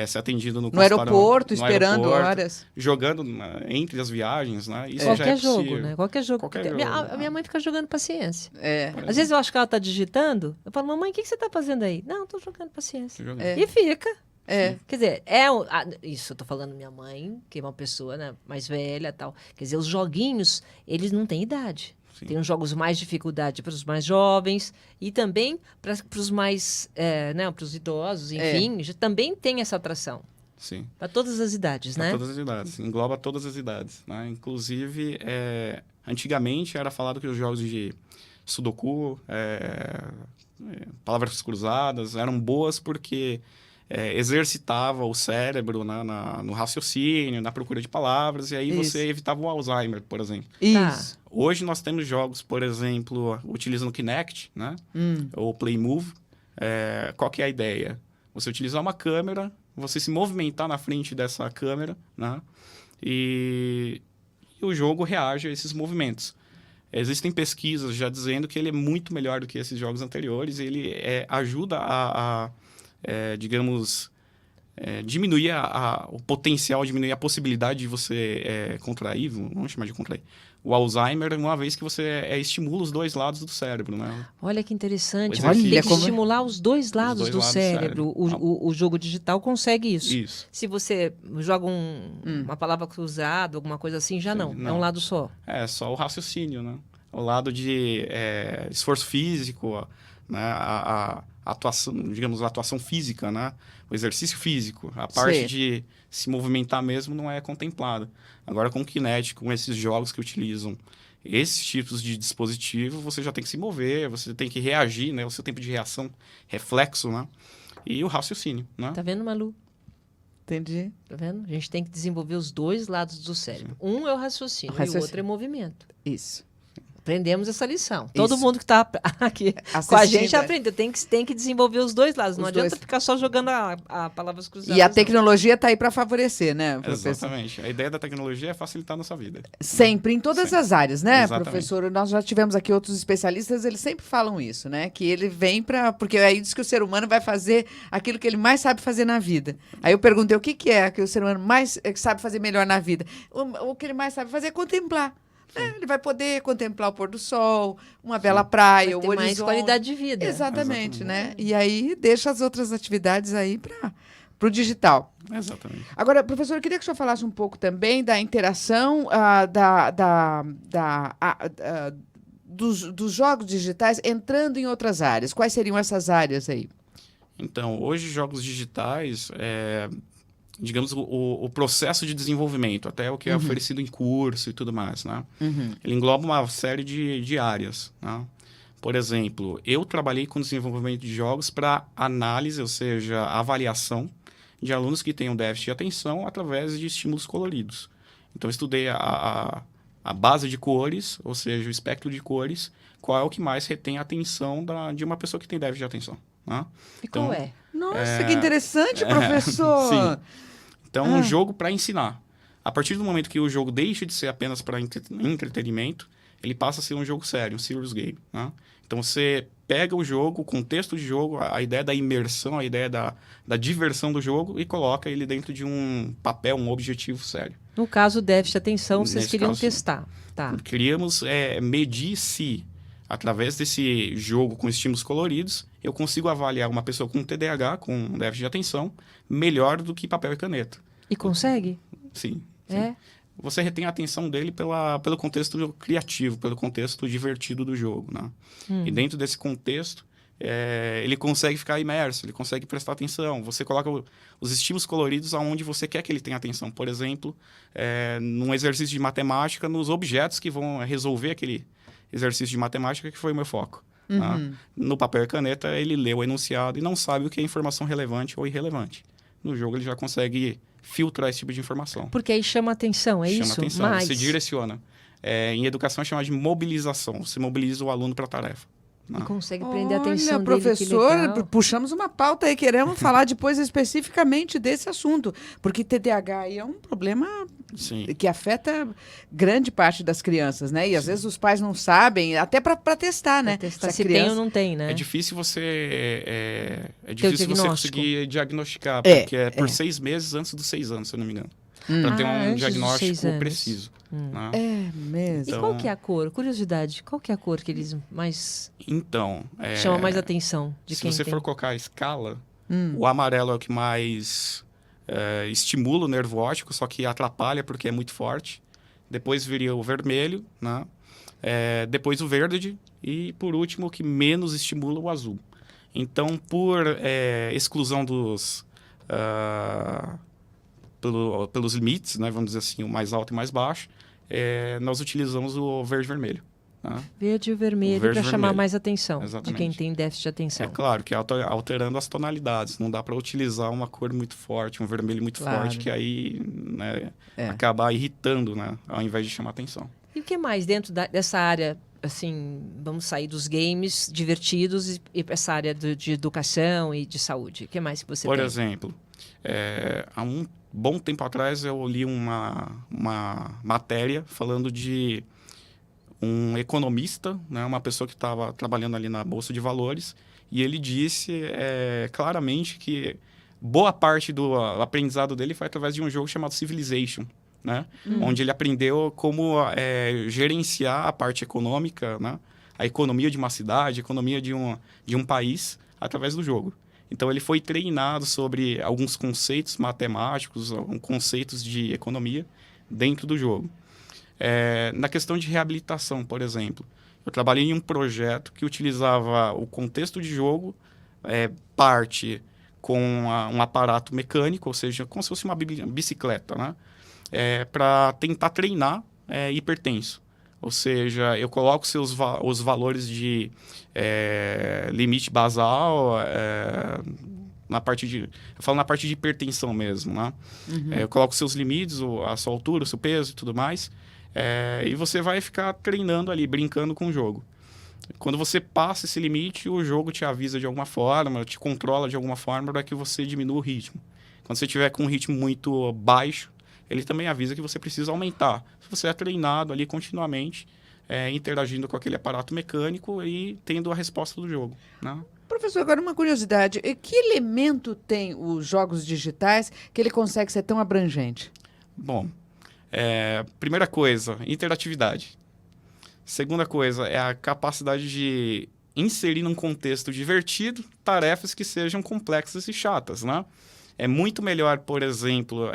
ser atendido no aeroporto, esperando horas. Jogando entre as viagens, né? Isso Qualquer já é jogo, possível. né? Qualquer jogo. A minha mãe fica jogando paciência. Às vezes eu acho que ela está digitando, eu falo, mamãe, o que você está fazendo aí? Não, estou jogando paciência. E fica. Quer dizer, isso eu tô falando minha mãe, que é uma pessoa, né, mais velha e tal. Quer dizer, os joguinhos, eles não têm idade. Sim. Tem uns jogos mais dificuldade para os mais jovens e também para os mais, para os idosos, enfim, também tem essa atração. Sim. Para todas as idades, né? Para todas as idades, engloba todas as idades. Né? Inclusive, antigamente era falado que os jogos de Sudoku, palavras cruzadas, eram boas porque exercitava o cérebro, né, no raciocínio, na procura de palavras, e aí você evitava o Alzheimer, por exemplo. Isso. Hoje nós temos jogos, por exemplo, utilizando o Kinect, né, ou Play Move. Qual que é a ideia? Você utilizar uma câmera, você se movimentar na frente dessa câmera, né, e o jogo reage a esses movimentos. Existem pesquisas já dizendo que ele é muito melhor do que esses jogos anteriores, e ele ajuda digamos, diminuir o potencial, diminuir a possibilidade de você contrair, vamos chamar de contrair, o Alzheimer, uma vez que você estimula os dois lados do cérebro, né? Olha que interessante. Tem que estimular os dois lados do cérebro. O jogo digital consegue isso. Se você joga uma palavra cruzada, alguma coisa assim, já não. É um lado só. É só o raciocínio, né? O lado de esforço físico, né? A atuação, digamos, a atuação física, né? O exercício físico, a parte de se movimentar mesmo não é contemplada. Agora, com o Kinect, com esses jogos que utilizam esses tipos de dispositivo, você já tem que se mover, você tem que reagir, né? O seu tempo de reação, reflexo, né? E o raciocínio, né? Tá vendo, Malu? Entendi. Tá vendo? A gente tem que desenvolver os dois lados do cérebro. Um é o raciocínio e o outro é movimento. Isso. Aprendemos essa lição. Todo mundo que está aqui com a gente aprendeu. Tem que desenvolver os dois lados. Não adianta ficar só jogando a palavras cruzadas. E a tecnologia está aí para favorecer, né, professor? Exatamente. A ideia da tecnologia é facilitar a nossa vida. Sempre, em todas as áreas, né, professor? Nós já tivemos aqui outros especialistas, eles sempre falam isso, né? Que ele vem para... Porque aí diz que o ser humano vai fazer aquilo que ele mais sabe fazer na vida. Aí eu perguntei o que é que o ser humano mais sabe fazer melhor na vida. O que ele mais sabe fazer é contemplar. Ele vai poder contemplar o pôr do sol, uma bela praia, o horizonte. Mais qualidade de vida. Exatamente, né? E aí deixa as outras atividades aí para o digital. Exatamente. Agora, professor, eu queria que o senhor falasse um pouco também da interação dos jogos digitais entrando em outras áreas. Quais seriam essas áreas aí? Então, hoje, jogos digitais, digamos, o processo de desenvolvimento, até o que é oferecido em curso e tudo mais, né? Ele engloba uma série de áreas, né? Por exemplo, eu trabalhei com desenvolvimento de jogos para análise, ou seja, avaliação de alunos que tenham déficit de atenção através de estímulos coloridos. Então, eu estudei a base de cores, ou seja, o espectro de cores, qual é o que mais retém a atenção de uma pessoa que tem déficit de atenção. Né? E qual é? Nossa, que interessante, professor! Sim. Então, um jogo para ensinar. A partir do momento que o jogo deixa de ser apenas para entretenimento, ele passa a ser um jogo sério, um serious game. Né? Então, você pega o jogo, o contexto de jogo, a ideia da imersão, a ideia da diversão do jogo e coloca ele dentro de um papel, um objetivo sério. No caso, déficit de atenção, vocês Nesse queriam caso, testar. Tá. Queríamos medir se, através desse jogo com estímulos coloridos, eu consigo avaliar uma pessoa com TDAH, com déficit de atenção, melhor do que papel e caneta. E consegue? Sim. É? Você retém a atenção dele pelo contexto criativo, pelo contexto divertido do jogo, né? E dentro desse contexto, ele consegue ficar imerso, ele consegue prestar atenção. Você coloca os estímulos coloridos aonde você quer que ele tenha atenção. Por exemplo, num exercício de matemática, nos objetos que vão resolver aquele exercício de matemática que foi o meu foco. Né? No papel e caneta, ele lê o enunciado e não sabe o que é informação relevante ou irrelevante. No jogo, ele já consegue filtrar esse tipo de informação. Porque aí chama atenção, é chama isso? Atenção, Mas... você direciona. Em educação é chamado de mobilização. Você mobiliza o aluno para a tarefa. E consegue prender a atenção dele, professor, puxamos uma pauta aí, queremos falar depois especificamente desse assunto, porque TDAH aí é um problema que afeta grande parte das crianças, né? E às vezes os pais não sabem, até para testar, né? Testar se tem ou não tem, né? É difícil você conseguir diagnosticar, É, porque é por 6 meses antes dos 6 anos, se eu não me engano. Para ter um diagnóstico preciso. Né? É mesmo. E qual que é a cor? Curiosidade, qual que é a cor que eles mais... Então... chama mais atenção de quem Se você tem? for colocar a escala, o amarelo é o que mais estimula o nervo óptico, só que atrapalha porque é muito forte. Depois viria o vermelho, né? Depois o verde e, por último, o que menos estimula o azul. Então, por exclusão dos... pelos limites, né, vamos dizer assim, o mais alto e mais baixo, nós utilizamos o verde e vermelho. Né? Verde e vermelho para chamar mais atenção de quem tem déficit de atenção. É claro que alterando as tonalidades, não dá para utilizar uma cor muito forte, um vermelho muito forte, que aí acaba irritando, né, ao invés de chamar atenção. E o que mais dentro dessa área, assim, vamos sair dos games divertidos e para essa área de educação e de saúde? O que mais que você tem? Por exemplo, há um bom tempo atrás eu li uma matéria falando de um economista, né, uma pessoa que estava trabalhando ali na Bolsa de Valores, e ele disse claramente que boa parte do aprendizado dele foi através de um jogo chamado Civilization, né, onde ele aprendeu como gerenciar a parte econômica, né, a economia de uma cidade, a economia de um país, através do jogo. Então, ele foi treinado sobre alguns conceitos matemáticos, conceitos de economia dentro do jogo. Na questão de reabilitação, por exemplo, eu trabalhei em um projeto que utilizava o contexto de jogo, parte com um aparato mecânico, ou seja, como se fosse uma bicicleta, né? Para tentar treinar hipertenso. Ou seja, eu coloco os valores de limite basal, eu falo na parte de hipertensão mesmo, né? Eu coloco seus limites, a sua altura, o seu peso e tudo mais, e você vai ficar treinando ali, brincando com o jogo. Quando você passa esse limite, o jogo te avisa de alguma forma, te controla de alguma forma para que você diminua o ritmo. Quando você tiver com um ritmo muito baixo, ele também avisa que você precisa aumentar. Se você é treinado ali continuamente, interagindo com aquele aparato mecânico e tendo a resposta do jogo, né? Professor, agora uma curiosidade. Que elemento tem os jogos digitais que ele consegue ser tão abrangente? Bom, primeira coisa, interatividade. Segunda coisa é a capacidade de inserir num contexto divertido tarefas que sejam complexas e chatas, né? É muito melhor, por exemplo,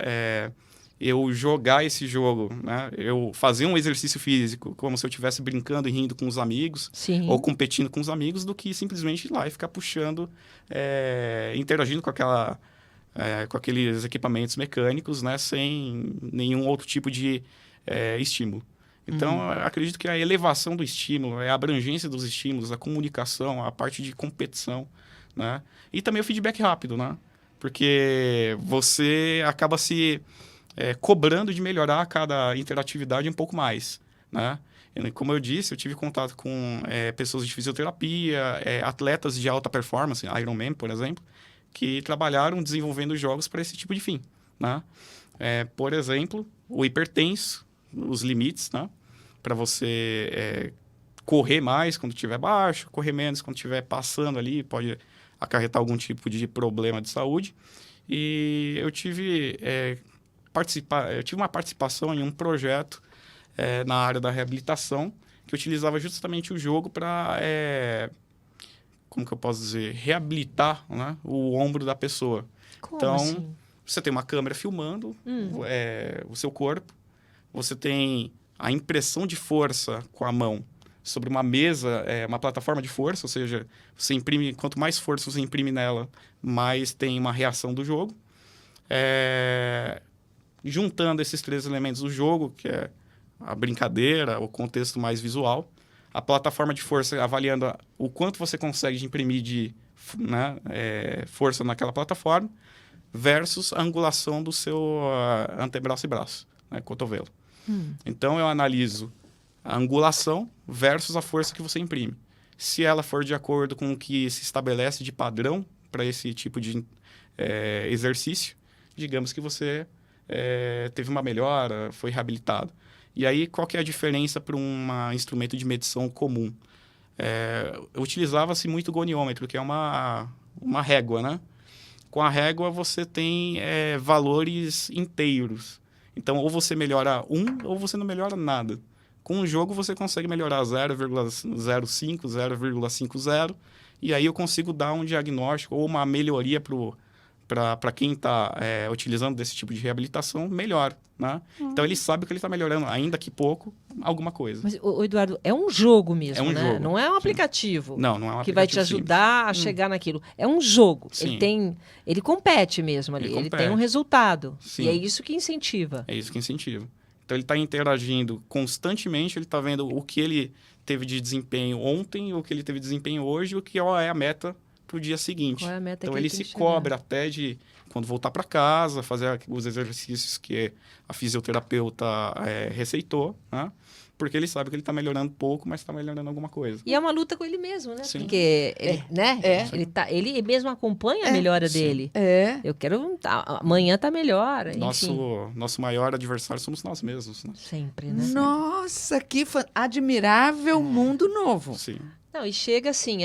eu jogar esse jogo, né? Eu fazer um exercício físico como se eu estivesse brincando e rindo com os amigos, Sim. ou competindo com os amigos, do que simplesmente ir lá e ficar puxando, interagindo com com aqueles equipamentos mecânicos, né? Sem nenhum outro tipo de estímulo. Então, eu acredito que a elevação do estímulo, a abrangência dos estímulos, a comunicação, a parte de competição, né? E também o feedback rápido, né? Porque você acaba se cobrando de melhorar cada interatividade um pouco mais, né? Como eu disse, eu tive contato com pessoas de fisioterapia, atletas de alta performance, Ironman, por exemplo, que trabalharam desenvolvendo jogos para esse tipo de fim, né? Por exemplo, o hipertenso, os limites, né? Para você correr mais quando estiver baixo, correr menos quando estiver passando ali, pode acarretar algum tipo de problema de saúde. E eu tive uma participação em um projeto na área da reabilitação, que utilizava justamente o jogo para, como que eu posso dizer, reabilitar, né, o ombro da pessoa. Como então, assim? você tem uma câmera filmando o seu corpo, você tem a impressão de força com a mão sobre uma mesa, uma plataforma de força, ou seja, você imprime, quanto mais força você imprime nela, mais tem uma reação do jogo. Juntando esses 3 elementos do jogo, que é a brincadeira, o contexto mais visual, a plataforma de força avaliando o quanto você consegue de imprimir de força naquela plataforma, versus a angulação do seu antebraço e braço, né, cotovelo. Então, eu analiso a angulação versus a força que você imprime. Se ela for de acordo com o que se estabelece de padrão para esse tipo de exercício, digamos que você teve uma melhora, foi reabilitado. E aí, qual que é a diferença para um instrumento de medição comum? Utilizava-se muito o goniômetro, que é uma régua, né? Com a régua, você tem valores inteiros. Então, ou você melhora 1, ou você não melhora nada. Com o jogo, você consegue melhorar 0,05, 0,50, e aí eu consigo dar um diagnóstico ou uma melhoria para quem está utilizando desse tipo de reabilitação, melhor, né? Então, ele sabe que ele está melhorando, ainda que pouco, alguma coisa. Mas, Eduardo, é um jogo mesmo, É um né? jogo, não é um aplicativo. Não é um aplicativo que vai te ajudar a chegar naquilo. É um jogo. Sim. Ele compete mesmo ali. Ele tem um resultado. Sim. E é isso que incentiva. É isso que incentiva. Então, ele está interagindo constantemente, ele está vendo o que ele teve de desempenho ontem, o que ele teve de desempenho hoje, o que é a meta para o dia seguinte. Qual é a meta então, que ele tem se que cobra até de, quando voltar para casa, fazer os exercícios que a fisioterapeuta receitou, né? Porque ele sabe que ele está melhorando pouco, mas está melhorando alguma coisa. E é uma luta com ele mesmo, né? Sim. Porque ele mesmo acompanha a melhora dele. Eu quero... Amanhã tá melhor. Enfim. Nosso maior adversário somos nós mesmos, né? Sempre, né? Nossa, que admirável mundo novo. Sim. Não, e chega assim,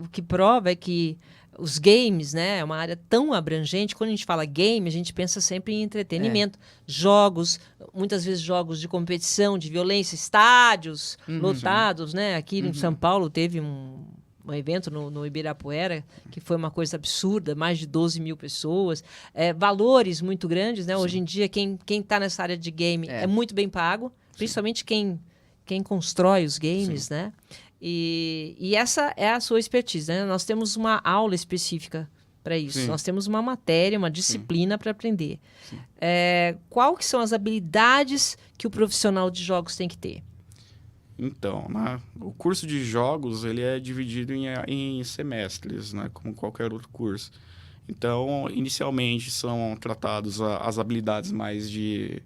o que prova é que os games, né, é uma área tão abrangente. Quando a gente fala game, a gente pensa sempre em entretenimento. Jogos, muitas vezes jogos de competição, de violência, estádios lotados, né? Aqui em São Paulo teve um evento no Ibirapuera, que foi uma coisa absurda, mais de 12 mil pessoas. Valores muito grandes, né? Sim. Hoje em dia, quem está nessa área de game é muito bem pago, principalmente quem constrói os games, né? E essa é a sua expertise, né? Nós temos uma aula específica para isso. Sim. Nós temos uma matéria, uma disciplina para aprender. Qual que são as habilidades que o profissional de jogos tem que ter? Então, o curso de jogos ele é dividido em semestres, né? Como qualquer outro curso. Então, inicialmente são tratados as habilidades mais de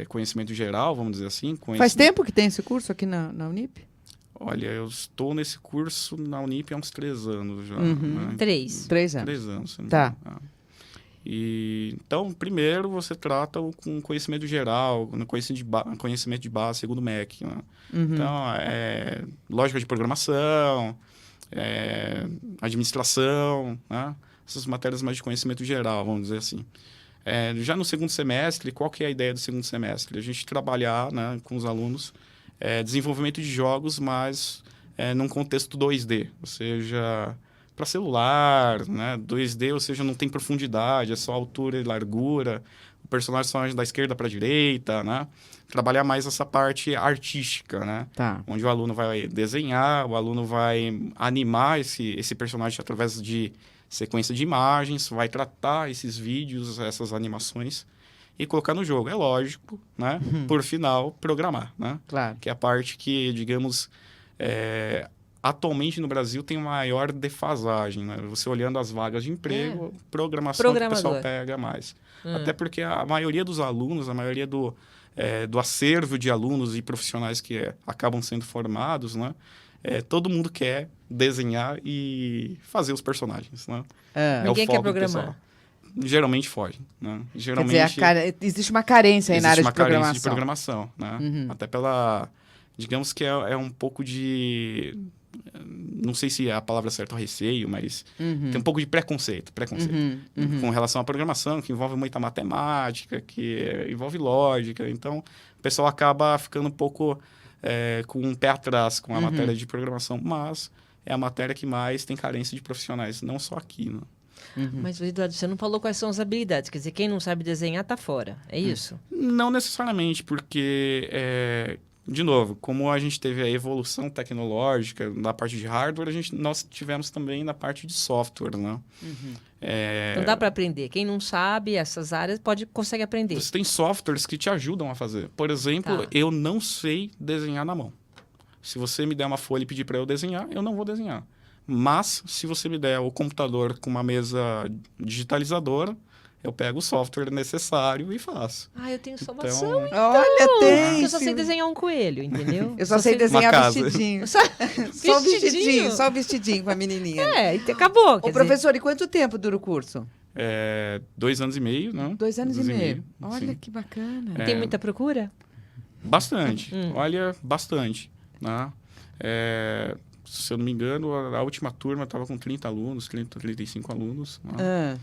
conhecimento geral, vamos dizer assim. Faz tempo que tem esse curso aqui na Unip? Olha, eu estou nesse curso na Unip há uns 3 anos já. Né? 3 anos. 3 anos. Tá. Então, primeiro você trata com conhecimento geral, conhecimento de base, segundo o MEC. Né? Então, lógica de programação, administração, né? Essas matérias mais de conhecimento geral, vamos dizer assim. Já no segundo semestre, qual que é a ideia do segundo semestre? A gente trabalhar, né, com os alunos desenvolvimento de jogos, mas num contexto 2D, ou seja, para celular, né? 2D, ou seja, não tem profundidade, é só altura e largura. O personagem só anda da esquerda para a direita, né? Trabalhar mais essa parte artística, né? Tá. Onde o aluno vai desenhar, o aluno vai animar esse personagem através de sequência de imagens, vai tratar esses vídeos, essas animações e colocar no jogo. É lógico, né? Por final, programar, né? Claro. Que é a parte que, digamos, atualmente no Brasil tem maior defasagem, né? Você olhando as vagas de emprego, programação que o pessoal pega mais. Até porque a maioria dos alunos, a maioria do acervo de alunos e profissionais que acabam sendo formados, né? Todo mundo quer desenhar e fazer os personagens, né? Ninguém quer programar. Geralmente foge, né? Geralmente, quer dizer, existe uma carência aí na área de programação. Existe uma carência de programação, né? Até pela... Digamos que é um pouco de... Não sei se a palavra certa é receio, mas tem um pouco de preconceito com relação à programação, que envolve muita matemática, que envolve lógica. Então, o pessoal acaba ficando um pouco com um pé atrás com a matéria de programação, mas é a matéria que mais tem carência de profissionais, não só aqui, né? Mas, Eduardo, você não falou quais são as habilidades. Quer dizer, quem não sabe desenhar tá fora. É isso? Não necessariamente, porque... De novo, como a gente teve a evolução tecnológica na parte de hardware, nós tivemos também na parte de software, né? Então dá para aprender. Quem não sabe essas áreas consegue aprender. Você tem softwares que te ajudam a fazer. Por exemplo, eu não sei desenhar na mão. Se você me der uma folha e pedir para eu desenhar, eu não vou desenhar. Mas, se você me der o computador com uma mesa digitalizadora, eu pego o software necessário e faço. Eu tenho salvação, então. Olha, tem. Eu só sei desenhar um coelho, entendeu? Eu só sei desenhar vestidinho. Só o vestidinho com a menininha. Acabou. Ô, professor, e quanto tempo dura o curso? 2 anos e meio, né? 2 anos e meio. Olha, sim. Que bacana. Tem muita procura? Bastante. Olha, bastante. Né? Se eu não me engano, a última turma estava com 30 alunos, 35 alunos. Né?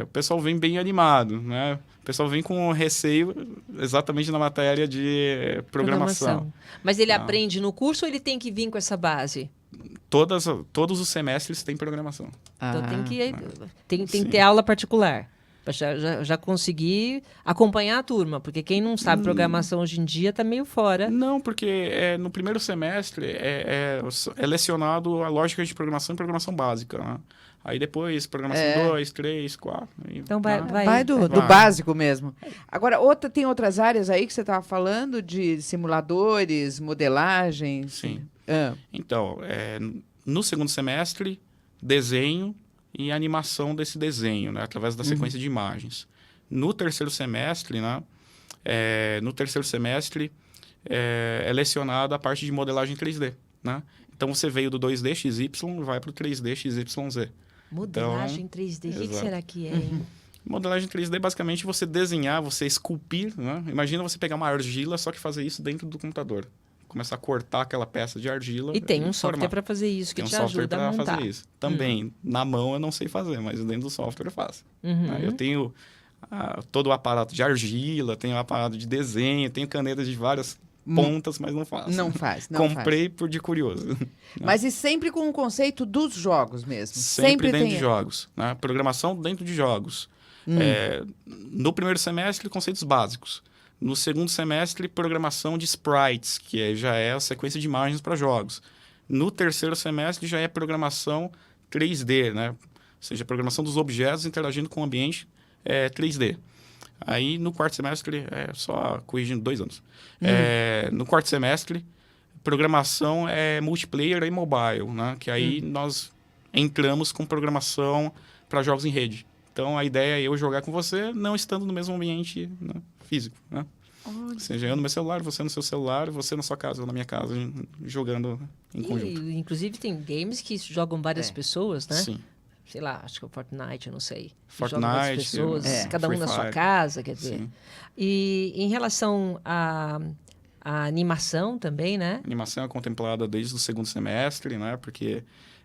O pessoal vem bem animado, né? O pessoal vem com receio exatamente na matéria de programação. Mas ele aprende no curso ou ele tem que vir com essa base? Todos os semestres tem programação. Então tem que ter aula particular. Para já conseguir acompanhar a turma. Porque quem não sabe programação hoje em dia está meio fora. Não, porque no primeiro semestre é lecionado a lógica de programação e programação básica, né? Aí depois, programação 2, 3, 4... Então vai do básico mesmo. Agora, tem outras áreas aí que você estava falando, de simuladores, modelagem? Sim. Então, no segundo semestre, desenho e animação desse desenho, né? Através da sequência de imagens. No terceiro semestre, né? É lecionada a parte de modelagem 3D, né? Então, você veio do 2D XY, vai para o 3D XYZ. Modelagem 3D, o que será que é? Modelagem 3D é basicamente você desenhar, você esculpir, né? Imagina você pegar uma argila, só que fazer isso dentro do computador. Começar a cortar aquela peça de argila. E tem um software para fazer isso, que te ajuda a montar. Fazer isso. Também, na mão eu não sei fazer, mas dentro do software eu faço. Né? Eu tenho todo o aparato de argila, tenho o aparato de desenho, tenho canetas de várias pontas, mas não faço. Não faz. Comprei de curioso. Mas e sempre com o conceito dos jogos mesmo? Sempre dentro de jogos. Né? Programação dentro de jogos. No primeiro semestre, conceitos básicos. No segundo semestre, programação de sprites, que já é a sequência de imagens para jogos. No terceiro semestre, já é programação 3D, né? Ou seja, programação dos objetos interagindo com o ambiente 3D. Aí, no quarto semestre, só corrigindo 2 anos. No quarto semestre, programação multiplayer e mobile, né? Que aí nós entramos com programação para jogos em rede. Então, a ideia é eu jogar com você, não estando no mesmo ambiente, né, físico, né? Ou seja, eu no meu celular, você no seu celular, você na sua casa, eu na minha casa, jogando em conjunto. Inclusive, tem games que jogam várias pessoas, né? Sim. Sei lá, acho que é o Fortnite, eu não sei. Fortnite, joga várias pessoas, cada um na sua casa, quer dizer. Sim. E em relação à animação também, né? A animação é contemplada desde o segundo semestre, né? Porque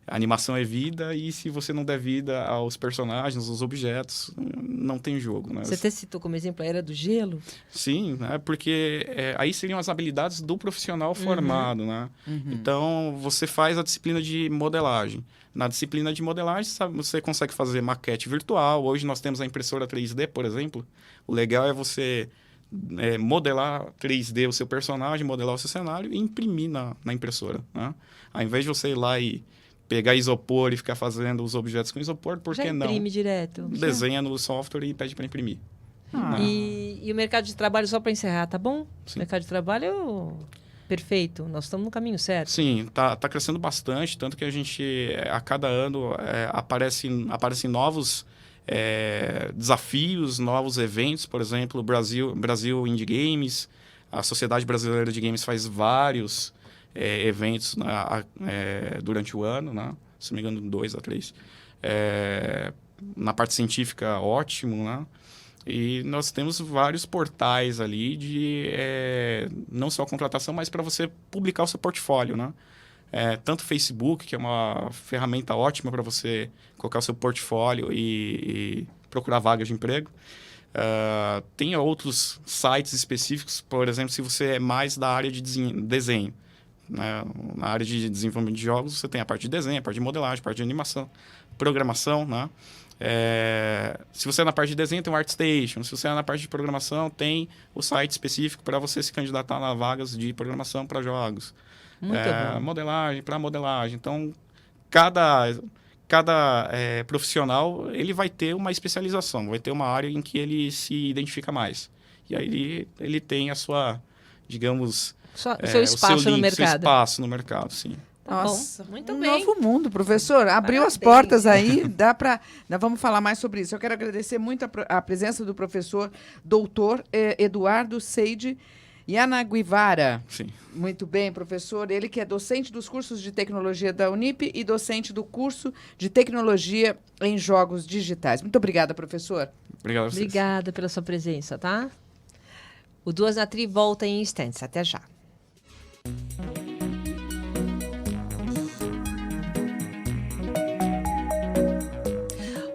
A animação é vida, e se você não der vida aos personagens, aos objetos, não tem jogo, né? Você até citou como exemplo a Era do Gelo? Sim, né? Porque aí seriam as habilidades do profissional formado, né? Então, você faz a disciplina de modelagem. Na disciplina de modelagem, você consegue fazer maquete virtual. Hoje nós temos a impressora 3D, por exemplo. O legal é você modelar 3D o seu personagem, modelar o seu cenário e imprimir na impressora, né? Ao invés de você ir lá e pegar isopor e ficar fazendo os objetos com isopor, por que não? Já imprime direto. Desenha no software e pede para imprimir. E o mercado de trabalho, só para encerrar, tá bom? Sim. O mercado de trabalho perfeito. Nós estamos no caminho certo. Sim, tá crescendo bastante, tanto que a gente, a cada ano, aparecem novos desafios, novos eventos. Por exemplo, Brasil Indie Games, a Sociedade Brasileira de Games faz vários eventos durante o ano, né? Se não me engano, 2 a 3. Na parte científica, ótimo, né? E nós temos vários portais ali de não só contratação, mas para você publicar o seu portfólio, né? Tanto o Facebook, que é uma ferramenta ótima para você colocar o seu portfólio e procurar vagas de emprego. Tem outros sites específicos, por exemplo, se você é mais da área de desenho. Na área de desenvolvimento de jogos, você tem a parte de desenho, a parte de modelagem, a parte de animação, programação, né? Se você é na parte de desenho, tem o ArtStation. Se você é na parte de programação, tem o site específico para você se candidatar a vagas de programação para jogos. Muito bom. Modelagem para modelagem. Então, cada profissional ele vai ter uma especialização, vai ter uma área em que ele se identifica mais. E aí ele tem a sua, digamos... seu espaço no mercado. Seu espaço no mercado, sim. Nossa, muito um bem. novo mundo, professor. Abriu as portas aí, vamos falar mais sobre isso. Eu quero agradecer muito a presença do professor doutor Eduardo Seide Yanaguivara. Sim. Muito bem, professor. Ele que é docente dos cursos de tecnologia da Unip e docente do curso de tecnologia em jogos digitais. Muito obrigada, professor. Obrigado a vocês. Obrigada pela sua presença, tá? O Duas na Tri volta em instantes. Até já.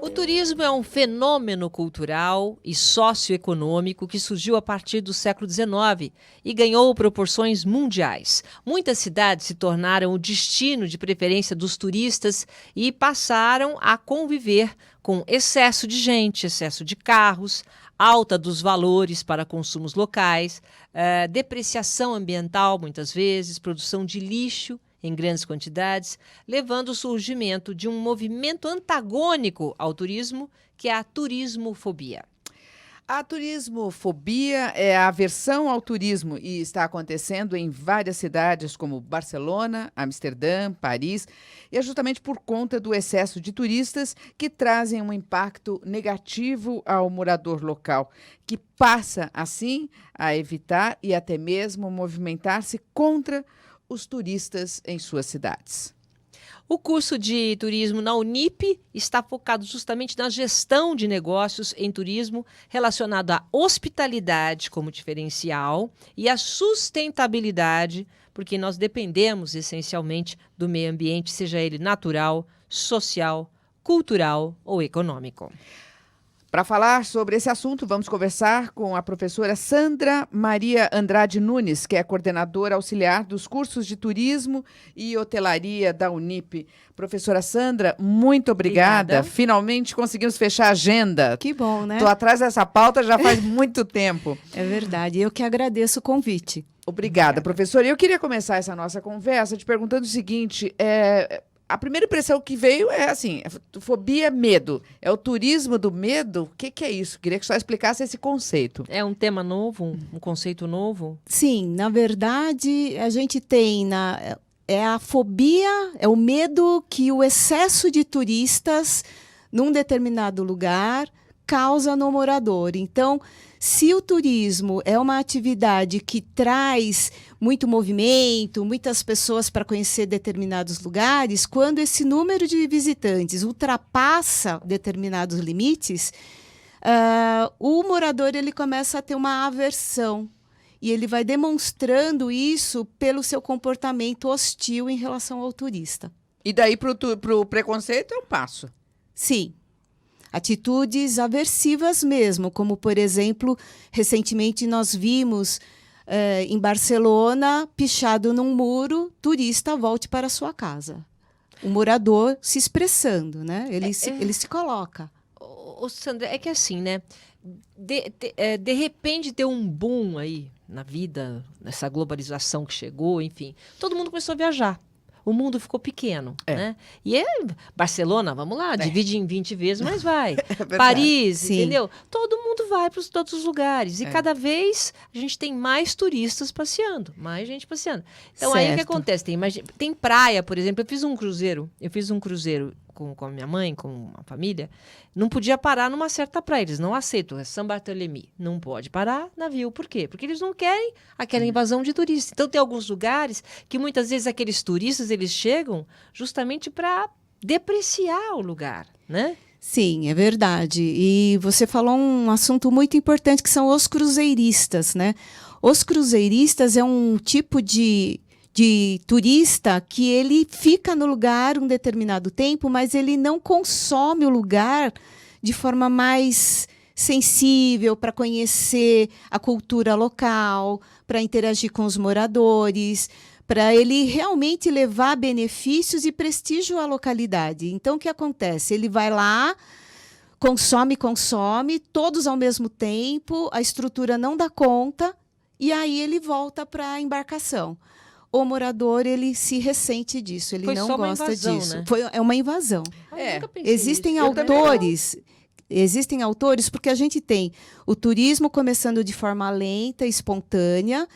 O turismo é um fenômeno cultural e socioeconômico que surgiu a partir do século XIX e ganhou proporções mundiais. Muitas cidades se tornaram o destino de preferência dos turistas e passaram a conviver com excesso de gente, excesso de carros, alta dos valores para consumos locais, depreciação ambiental, muitas vezes, produção de lixo em grandes quantidades, levando ao surgimento de um movimento antagônico ao turismo, que é a turismofobia. A turismofobia é a aversão ao turismo e está acontecendo em várias cidades como Barcelona, Amsterdã, Paris, e é justamente por conta do excesso de turistas que trazem um impacto negativo ao morador local, que passa, assim, a evitar e até mesmo movimentar-se contra os turistas em suas cidades. O curso de turismo na Unip está focado justamente na gestão de negócios em turismo relacionado à hospitalidade como diferencial e à sustentabilidade, porque nós dependemos essencialmente do meio ambiente, seja ele natural, social, cultural ou econômico. Para falar sobre esse assunto, vamos conversar com a professora Sandra Maria Andrade Nunes, que é coordenadora auxiliar dos cursos de turismo e hotelaria da Unip. Professora Sandra, muito obrigada. Finalmente conseguimos fechar a agenda. Que bom, né? Estou atrás dessa pauta já faz muito tempo. É verdade, eu que agradeço o convite. Obrigada, professora. Eu queria começar essa nossa conversa te perguntando o seguinte, a primeira impressão que veio é assim, fobia, medo. É o turismo do medo? O que é isso? Queria que só explicasse esse conceito. É um tema novo, um conceito novo? Sim, na verdade, a gente tem a fobia, é o medo que o excesso de turistas num determinado lugar causa no morador. Então, se o turismo é uma atividade que traz muito movimento, muitas pessoas para conhecer determinados lugares, quando esse número de visitantes ultrapassa determinados limites, o morador ele começa a ter uma aversão. E ele vai demonstrando isso pelo seu comportamento hostil em relação ao turista. E daí para o preconceito é um passo. Sim. Atitudes aversivas mesmo, como, por exemplo, recentemente nós vimos em Barcelona, pichado num muro, turista volte para sua casa. O morador se expressando, né? Ele se coloca. Ô, Sandra, é que assim, né? De repente deu um boom aí na vida, nessa globalização que chegou, enfim. Todo mundo começou a viajar. O mundo ficou pequeno, né? E Barcelona, vamos lá, divide em 20 vezes, mas vai. Paris, Sim. entendeu? Todo mundo vai para todos os lugares. E cada vez a gente tem mais turistas passeando, mais gente passeando. Então aí o que acontece? Tem praia, por exemplo, eu fiz um cruzeiro com a minha mãe, com a família, não podia parar numa certa praia, eles não aceitam, é São Bartolomé, não pode parar navio, por quê? Porque eles não querem aquela invasão de turistas. Então tem alguns lugares que muitas vezes aqueles turistas, eles chegam justamente para depreciar o lugar, né? Sim, é verdade. E você falou um assunto muito importante, que são os cruzeiristas, né? Os cruzeiristas é um tipo de turista que ele fica no lugar um determinado tempo, mas ele não consome o lugar de forma mais sensível para conhecer a cultura local, para interagir com os moradores, para ele realmente levar benefícios e prestígio à localidade. Então, o que acontece? Ele vai lá, consome, todos ao mesmo tempo, a estrutura não dá conta, e aí ele volta para a embarcação. O morador, ele se ressente disso, ele não gosta disso. Né? É uma invasão. Existem autores, porque a gente tem o turismo começando de forma lenta, espontânea,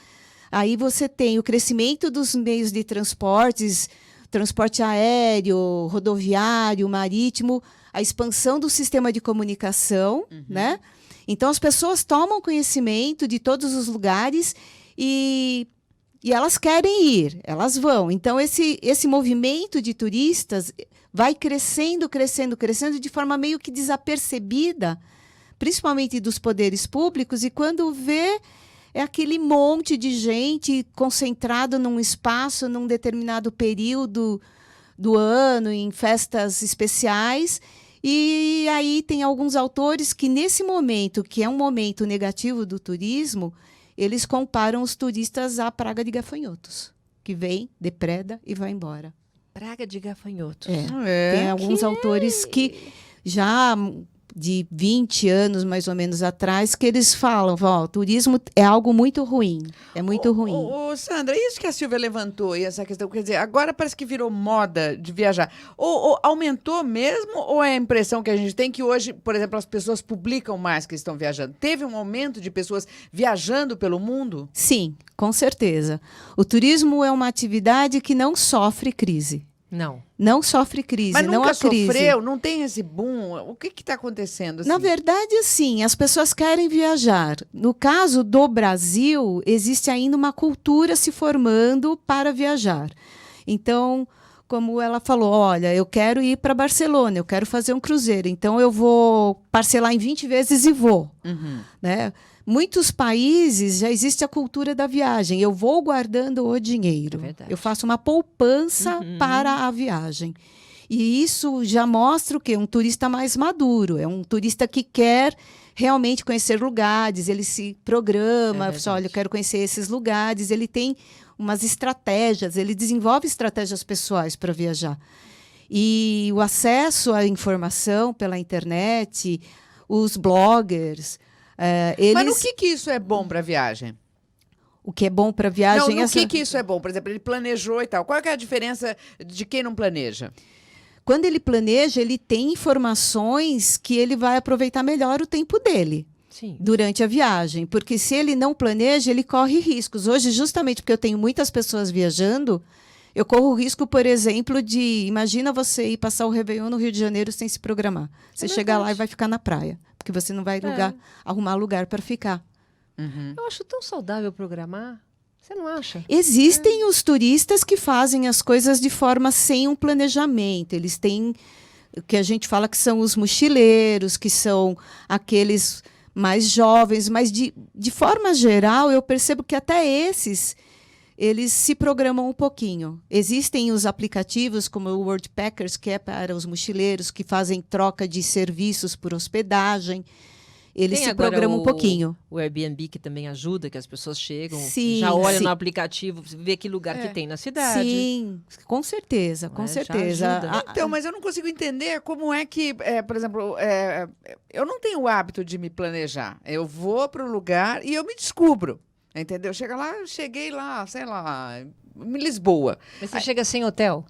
aí você tem o crescimento dos meios de transporte aéreo, rodoviário, marítimo, a expansão do sistema de comunicação, né? Então, as pessoas tomam conhecimento de todos os lugares e elas querem ir, elas vão. Então, esse movimento de turistas vai crescendo de forma meio que desapercebida, principalmente dos poderes públicos, e quando vê, é aquele monte de gente concentrado num espaço, num determinado período do ano, em festas especiais. E aí tem alguns autores que, nesse momento, que é um momento negativo do turismo, eles comparam os turistas à praga de gafanhotos, que vem, depreda e vai embora. Praga de gafanhotos. Tem alguns autores que já de 20 anos, mais ou menos, atrás, que eles falam, o turismo é algo muito ruim, é muito ruim. Sandra, isso que a Silvia levantou, e essa questão, quer dizer, agora parece que virou moda de viajar. Ou aumentou mesmo, ou é a impressão que a gente tem que hoje, por exemplo, as pessoas publicam mais que estão viajando? Teve um aumento de pessoas viajando pelo mundo? Sim, com certeza. O turismo é uma atividade que não sofre crise. Não sofre crise. Mas não nunca há crise. sofreu? Não tem esse boom? O que está acontecendo? Assim? Na verdade, sim, as pessoas querem viajar. No caso do Brasil, existe ainda uma cultura se formando para viajar. Então, como ela falou, olha, eu quero ir para Barcelona, eu quero fazer um cruzeiro, então eu vou parcelar em 20 vezes e vou. Né? Muitos países já existe a cultura da viagem. Eu vou guardando o dinheiro. Eu faço uma poupança para a viagem. E isso já mostra o quê? Um turista mais maduro. É um turista que quer realmente conhecer lugares. Ele se programa. Olha, eu quero conhecer esses lugares. Ele tem umas estratégias. Ele desenvolve estratégias pessoais para viajar. E o acesso à informação pela internet, os bloggers... Mas no que isso é bom para a viagem? O que é bom para a viagem... Não, no que isso é bom? Por exemplo, ele planejou e tal. Qual é a diferença de quem não planeja? Quando ele planeja, ele tem informações que ele vai aproveitar melhor o tempo dele. Durante a viagem. Porque se ele não planeja, ele corre riscos. Hoje, justamente porque eu tenho muitas pessoas viajando, eu corro o risco, por exemplo, de... Imagina você ir passar o Réveillon no Rio de Janeiro sem se programar. Você chega lá e vai ficar na praia. Porque você não vai arrumar lugar para ficar. Eu acho tão saudável programar. Você não acha? Existem os turistas que fazem as coisas de forma sem um planejamento. Eles têm o que a gente fala que são os mochileiros, que são aqueles mais jovens. Mas, de forma geral, eu percebo que até esses eles se programam um pouquinho. Existem os aplicativos como o Worldpackers, que é para os mochileiros que fazem troca de serviços por hospedagem. Eles Tem se agora programam um pouquinho. O Airbnb, que também ajuda, que as pessoas chegam, Sim, já olham sim. no aplicativo, vê que lugar que tem na cidade. Sim, com certeza, com É, já certeza. ajuda. Então, mas eu não consigo entender como é que, por exemplo, eu não tenho o hábito de me planejar. Eu vou para o lugar e eu me descubro, entendeu? Cheguei lá, sei lá, em Lisboa. Mas você chega sem hotel?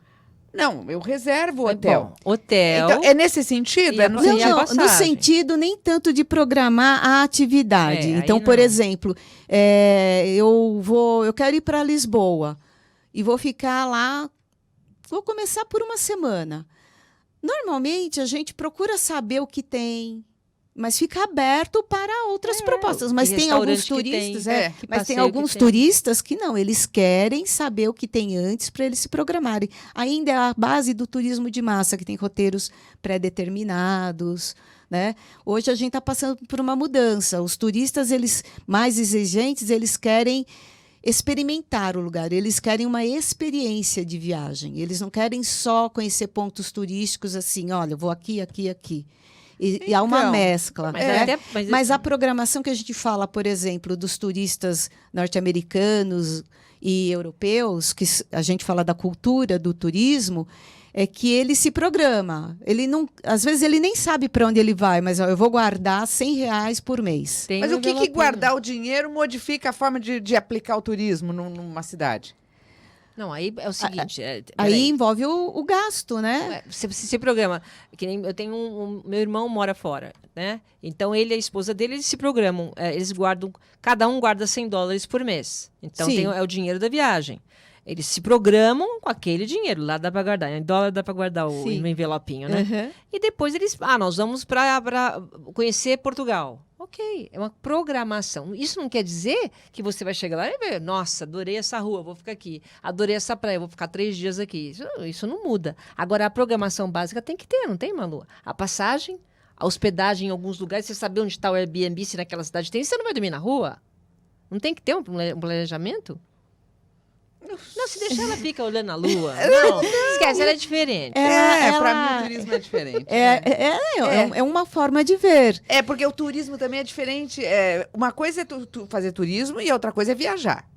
Não, eu reservo o hotel. Bom, hotel. Então, é nesse sentido? É no Não, sentido... não, no sentido nem tanto de programar a atividade. É, Então, aí por não. exemplo, eu quero ir para Lisboa e vou ficar lá, vou começar por uma semana. Normalmente, a gente procura saber o que tem, mas fica aberto para outras propostas. Mas tem alguns turistas, que mas tem passeio alguns que tem. turistas que não, eles querem saber o que tem antes para eles se programarem. Ainda é a base do turismo de massa, que tem roteiros pré-determinados, né? Hoje a gente está passando por uma mudança. Os turistas, eles mais exigentes, eles querem experimentar o lugar, eles querem uma experiência de viagem. Eles não querem só conhecer pontos turísticos assim, olha, eu vou aqui, aqui, aqui. E há uma Então, mescla. mas Né? até- Mas a programação que a gente fala, por exemplo, dos turistas norte-americanos e europeus, que a gente fala da cultura do turismo, é que ele se programa. Ele não, às vezes ele nem sabe para onde ele vai, mas ó, eu vou guardar R$100 por mês. Mas o que guardar o dinheiro modifica a forma de aplicar o turismo numa cidade? Não, aí é o seguinte. Aí envolve o gasto, né? Você se programa. Que nem eu tenho meu irmão mora fora, né? Então ele e a esposa dele, eles se programam. Eles guardam, cada um guarda $100 por mês. Então Sim. é o dinheiro da viagem. Eles se programam com aquele dinheiro. Lá dá para guardar. Em dólar dá para guardar no envelopinho, né? Uhum. E depois eles. Nós vamos para conhecer Portugal. Ok, é uma programação. Isso não quer dizer que você vai chegar lá e ver, nossa, adorei essa rua, vou ficar aqui. Adorei essa praia, vou ficar 3 dias aqui. Isso não muda. Agora, a programação básica tem que ter, não tem, Malu? A passagem, a hospedagem em alguns lugares, você saber onde está o Airbnb, se naquela cidade tem, você não vai dormir na rua? Não tem que ter um planejamento? Não, se deixar ela fica olhando a lua. Não, esquece, ela é diferente. Para mim o turismo é diferente. É uma forma de ver. É, porque o turismo também é diferente. Uma coisa é tu fazer turismo e outra coisa é viajar.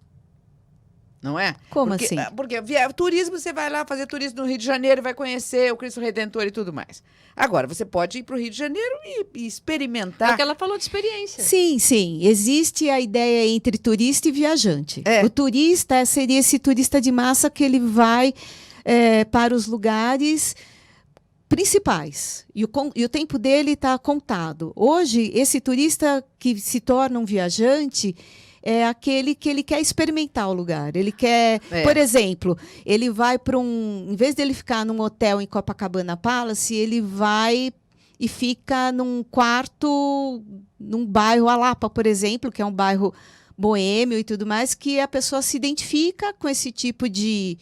Não é? Como porque, assim? Porque turismo, você vai lá fazer turismo no Rio de Janeiro, vai conhecer o Cristo Redentor e tudo mais. Agora, você pode ir para o Rio de Janeiro e experimentar. É o que ela falou de experiência. Sim, sim. Existe a ideia entre turista e viajante. O turista seria esse turista de massa que ele vai para os lugares principais. E o tempo dele está contado. Hoje, esse turista que se torna um viajante é aquele que ele quer experimentar o lugar. Ele quer, por exemplo, ele vai para em vez dele ficar num hotel em Copacabana Palace, ele vai e fica num quarto, num bairro Alapa, por exemplo, que é um bairro boêmio e tudo mais, que a pessoa se identifica com esse tipo de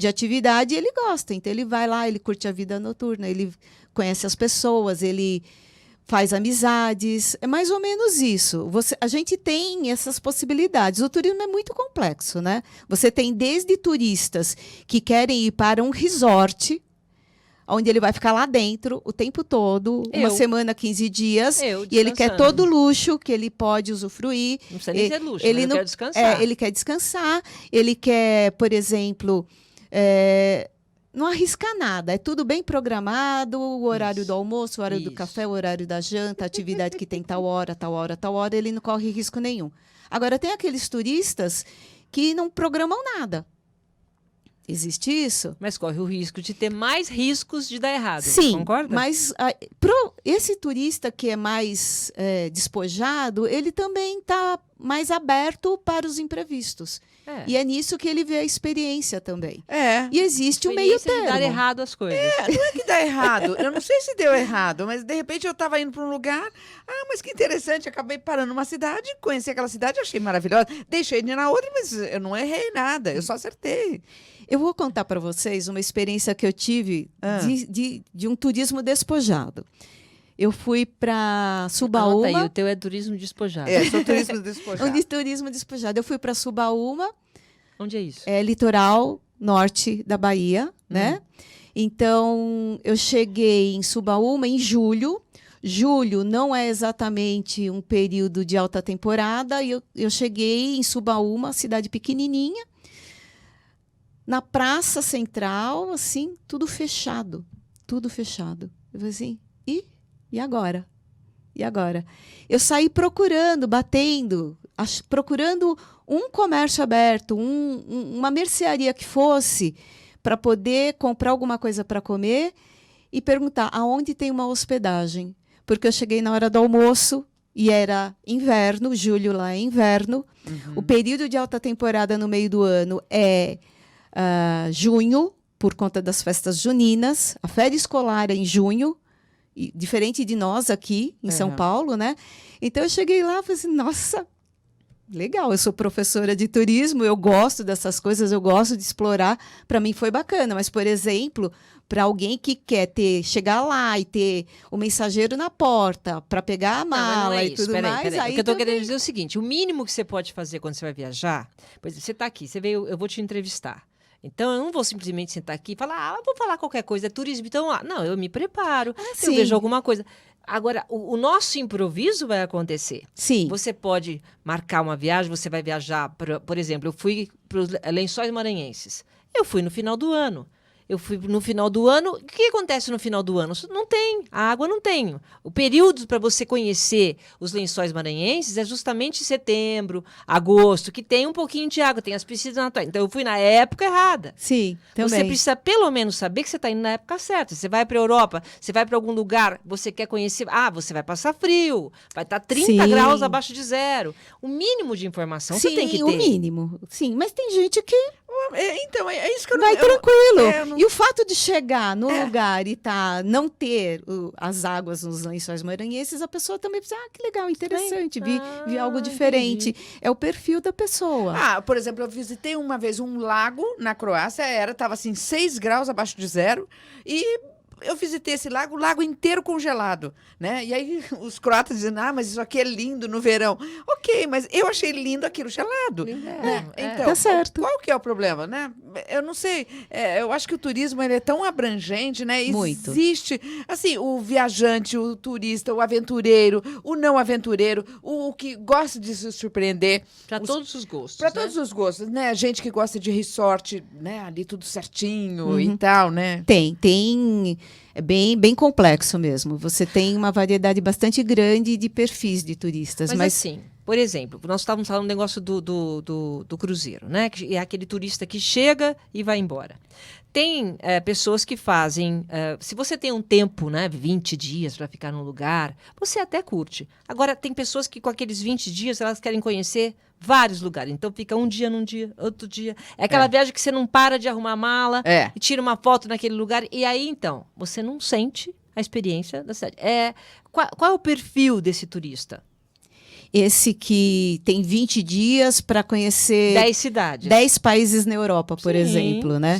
atividade e ele gosta. Então, ele vai lá, ele curte a vida noturna, ele conhece as pessoas, ele faz amizades, é mais ou menos isso. A gente tem essas possibilidades. O turismo é muito complexo, né? Você tem desde turistas que querem ir para um resort, onde ele vai ficar lá dentro o tempo todo, uma semana, 15 dias, e ele quer todo o luxo que ele pode usufruir. Não precisa nem ser luxo, ele quer descansar. Ele quer descansar, ele quer, por exemplo, não arrisca nada, é tudo bem programado, o horário do almoço, o horário do café, o horário da janta, a atividade que tem tal hora, ele não corre risco nenhum. Agora, tem aqueles turistas que não programam nada. Existe isso? Mas corre o risco de ter mais riscos de dar errado. Sim, concorda? mas esse turista que é mais despojado, ele também está mais aberto para os imprevistos. E é nisso que ele vê a experiência também. E existe um meio termo. De dar errado as coisas. Não é que dá errado. Eu não sei se deu errado, mas de repente eu estava indo para um lugar. Mas que interessante. Acabei parando numa cidade, conheci aquela cidade, achei maravilhosa. Deixei de ir na outra, mas eu não errei nada. Eu só acertei. Eu vou contar para vocês uma experiência que eu tive de um turismo despojado. Eu fui para Subaúma. Anota aí, o teu é turismo despojado. Sou turismo despojado. Turismo despojado. Eu fui para Subaúma, Onde é isso? É litoral norte da Bahia, né? Então, eu cheguei em Subaúma em julho. Julho não é exatamente um período de alta temporada. E eu cheguei em Subaúma, cidade pequenininha, na praça central, assim, tudo fechado. Tudo fechado. Eu falei assim, e agora? E agora? Eu saí procurando, batendo, procurando um comércio aberto, uma mercearia que fosse, para poder comprar alguma coisa para comer e perguntar aonde tem uma hospedagem. Porque eu cheguei na hora do almoço e era inverno, julho lá é inverno. O período de alta temporada no meio do ano é junho, por conta das festas juninas. A férias escolar é em junho, diferente de nós aqui em São Paulo, né? Então eu cheguei lá e falei assim, nossa, legal, eu sou professora de turismo, eu gosto dessas coisas, eu gosto de explorar. Para mim foi bacana, mas, por exemplo, para alguém que quer chegar lá e ter o mensageiro na porta para pegar a mala e tudo mais. Aí o que eu estou querendo dizer é o seguinte: o mínimo que você pode fazer quando você vai viajar, por exemplo, você está aqui, você veio, eu vou te entrevistar. Então, eu não vou simplesmente sentar aqui e falar, vou falar qualquer coisa, é turismo, então, não, eu me preparo, eu vejo alguma coisa. Agora, o nosso improviso vai acontecer. Sim. Você pode marcar uma viagem, você vai viajar, por exemplo, eu fui para os Lençóis Maranhenses. Eu fui no final do ano. O que acontece no final do ano? Não tem, a água não tem. O período para você conhecer os Lençóis Maranhenses é justamente setembro, agosto, que tem um pouquinho de água, tem as piscinas naturais. Então eu fui na época errada. Sim, também. Você precisa pelo menos saber que você está indo na época certa. Você vai para a Europa, você vai para algum lugar, você quer conhecer, você vai passar frio, vai estar 30 graus abaixo de zero. O mínimo de informação você tem que ter. O mínimo. Sim, mas tem gente que então, é isso que eu não... Vai tranquilo. E o fato de chegar no lugar e não ter as águas nos Lençóis Maranhenses, a pessoa também pensa, que legal, interessante, vi algo diferente. Entendi. É o perfil da pessoa. Por exemplo, eu visitei uma vez um lago na Croácia, estava assim, 6 graus abaixo de zero, e eu visitei esse lago, o lago inteiro congelado, né? E aí os croatas dizendo, mas isso aqui é lindo no verão. Ok, mas eu achei lindo aquilo gelado. Né? Então, tá certo. Qual que é o problema, né? Eu não sei, eu acho que o turismo ele é tão abrangente, né? Muito. Existe, assim, o viajante, o turista, o aventureiro, o não aventureiro, o que gosta de se surpreender. Para todos os gostos. Para todos os gostos, né? Gente que gosta de resort, né? Ali tudo certinho e tal, né? Tem. É bem complexo mesmo. Você tem uma variedade bastante grande de perfis de turistas. Mas assim, por exemplo, nós estávamos falando do negócio do cruzeiro, né? Que é aquele turista que chega e vai embora. Tem pessoas que fazem... se você tem um tempo, né, 20 dias para ficar num lugar, você até curte. Agora, tem pessoas que com aqueles 20 dias, elas querem conhecer vários lugares. Então, fica um dia num dia, outro dia. É aquela viagem que você não para de arrumar a mala e tira uma foto naquele lugar. E aí, então, você não sente a experiência da cidade. Qual é o perfil desse turista? Esse que tem 20 dias para conhecer 10 cidades. 10 países na Europa, por exemplo, né?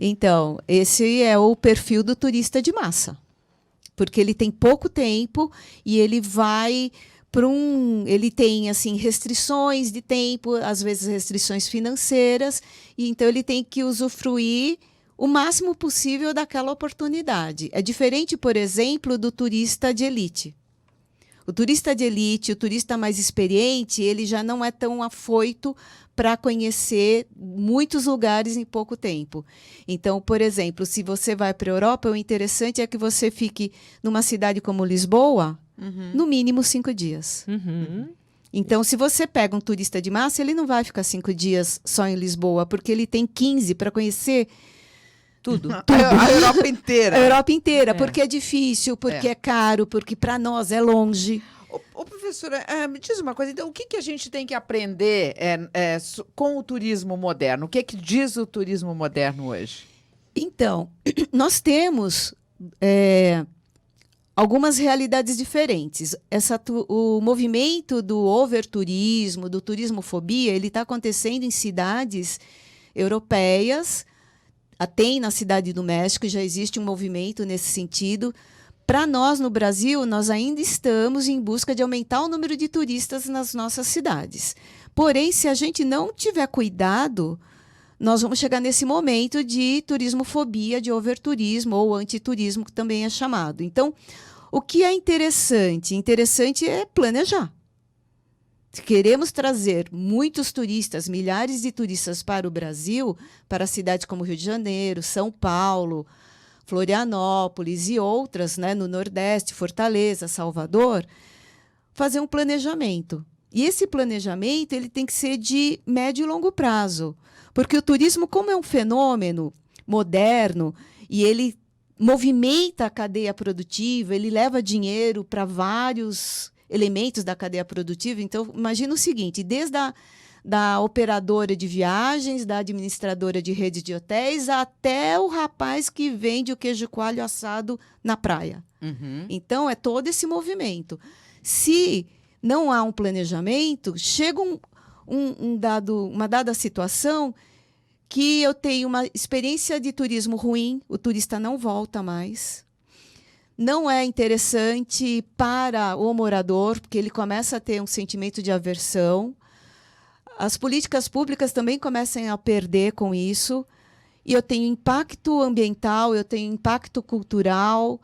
Então, esse é o perfil do turista de massa. Porque ele tem pouco tempo e ele vai ele tem assim restrições de tempo, às vezes restrições financeiras, e então ele tem que usufruir o máximo possível daquela oportunidade. É diferente, por exemplo, do turista de elite. O turista de elite, o turista mais experiente, ele já não é tão afoito para conhecer muitos lugares em pouco tempo. Então, por exemplo, se você vai para a Europa, o interessante é que você fique numa cidade como Lisboa, no mínimo 5 dias. Então, se você pega um turista de massa, ele não vai ficar 5 dias só em Lisboa, porque ele tem 15 para conhecer tudo. A Europa inteira. A Europa inteira, porque é difícil, porque é caro, porque para nós é longe. Ô, professora, me diz uma coisa, então, o que a gente tem que aprender com o turismo moderno? O que diz o turismo moderno hoje? Então, nós temos algumas realidades diferentes. O movimento do overturismo, do turismofobia, ele está acontecendo em cidades europeias. Tem na Cidade do México, já existe um movimento nesse sentido. Para nós, no Brasil, nós ainda estamos em busca de aumentar o número de turistas nas nossas cidades. Porém, se a gente não tiver cuidado, nós vamos chegar nesse momento de turismofobia, de overturismo ou antiturismo, que também é chamado. Então, o que é interessante? Interessante é planejar. Se queremos trazer muitos turistas, milhares de turistas para o Brasil, para cidades como Rio de Janeiro, São Paulo, Florianópolis e outras, né, no Nordeste, Fortaleza, Salvador, fazer um planejamento. E esse planejamento ele tem que ser de médio e longo prazo, porque o turismo, como é um fenômeno moderno e ele movimenta a cadeia produtiva, ele leva dinheiro para vários elementos da cadeia produtiva. Então, imagina o seguinte, desde da operadora de viagens, da administradora de rede de hotéis, até o rapaz que vende o queijo coalho assado na praia. Então, é todo esse movimento. Se não há um planejamento, chega uma dada situação que eu tenho uma experiência de turismo ruim, o turista não volta mais. Não é interessante para o morador, porque ele começa a ter um sentimento de aversão. As políticas públicas também começam a perder com isso. E eu tenho impacto ambiental, eu tenho impacto cultural.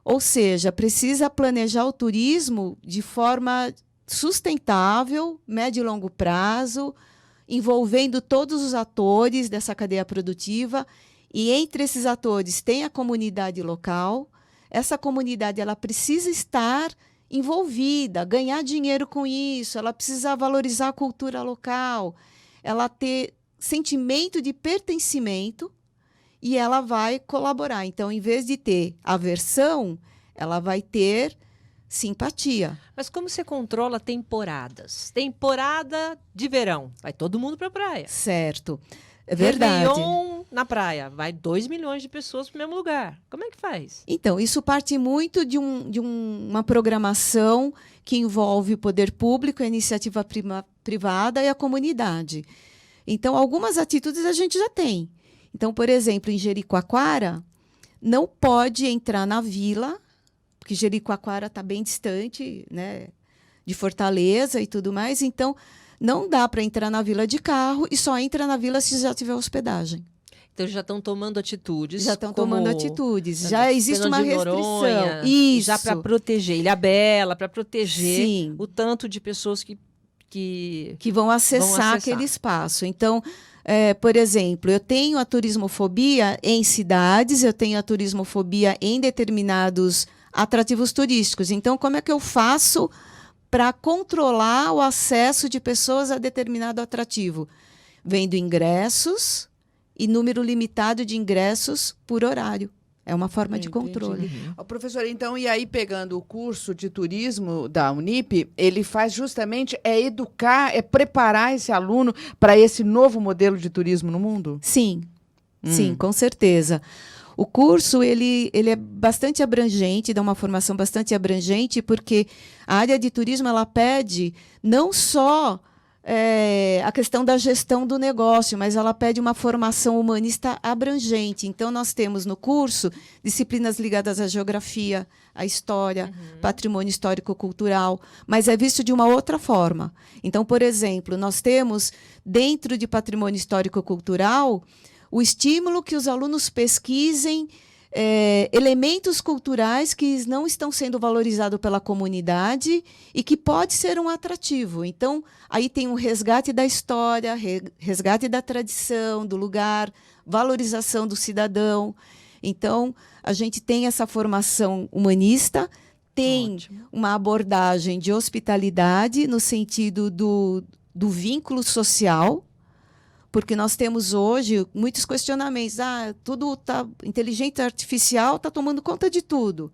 Ou seja, precisa planejar o turismo de forma sustentável, médio e longo prazo, envolvendo todos os atores dessa cadeia produtiva. E entre esses atores tem a comunidade local. Essa comunidade ela precisa estar envolvida, ganhar dinheiro com isso, ela precisa valorizar a cultura local, ela ter sentimento de pertencimento e ela vai colaborar. Então, em vez de ter aversão, ela vai ter simpatia. Mas como você controla temporadas? Temporada de verão, vai todo mundo para a praia. Certo. É verdade. Réveillon na praia, vai 2 milhões de pessoas para o mesmo lugar. Como é que faz? Então, isso parte muito de uma programação que envolve o poder público, a iniciativa privada e a comunidade. Então, algumas atitudes a gente já tem. Então, por exemplo, em Jericoacoara, não pode entrar na vila, porque Jericoacoara está bem distante, né, de Fortaleza e tudo mais. Então, não dá para entrar na vila de carro e só entra na vila se já tiver hospedagem. Então já estão tomando atitudes. Já estão tomando atitudes. Já existe uma restrição. Noronha, isso. Já para proteger Ilhabela, para proteger Sim. o tanto de pessoas que vão acessar aquele espaço. Então, por exemplo, eu tenho a turismofobia em cidades, eu tenho a turismofobia em determinados atrativos turísticos. Então, como é que eu faço para controlar o acesso de pessoas a determinado atrativo? Vendo ingressos e número limitado de ingressos por horário. É uma forma de controle. Professora, então, e aí pegando o curso de turismo da Unip, ele faz justamente educar, preparar esse aluno para esse novo modelo de turismo no mundo? Sim, sim, com certeza. O curso ele é bastante abrangente, dá uma formação bastante abrangente, porque a área de turismo ela pede não só a questão da gestão do negócio, mas ela pede uma formação humanista abrangente. Então, nós temos no curso disciplinas ligadas à geografia, à história, patrimônio histórico-cultural, mas é visto de uma outra forma. Então, por exemplo, nós temos, dentro de patrimônio histórico-cultural, o estímulo que os alunos pesquisem elementos culturais que não estão sendo valorizados pela comunidade e que pode ser um atrativo. Então, aí tem um resgate da história, resgate da tradição, do lugar, valorização do cidadão. Então, a gente tem essa formação humanista, tem uma abordagem de hospitalidade no sentido do vínculo social, porque nós temos hoje muitos questionamentos. Inteligência artificial está tomando conta de tudo.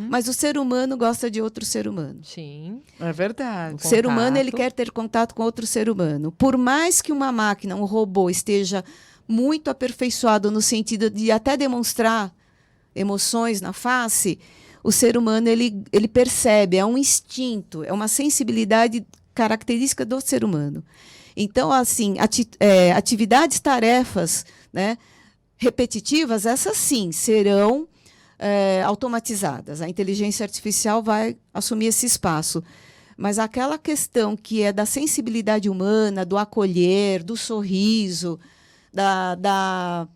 Mas o ser humano gosta de outro ser humano. Sim. É verdade. O ser humano ele quer ter contato com outro ser humano. Por mais que uma máquina, um robô, esteja muito aperfeiçoado no sentido de até demonstrar emoções na face, o ser humano ele percebe, é um instinto, é uma sensibilidade característica do ser humano. Então, assim, atividades, tarefas, né, repetitivas, essas sim serão automatizadas. A inteligência artificial vai assumir esse espaço. Mas aquela questão que é da sensibilidade humana, do acolher, do sorriso, da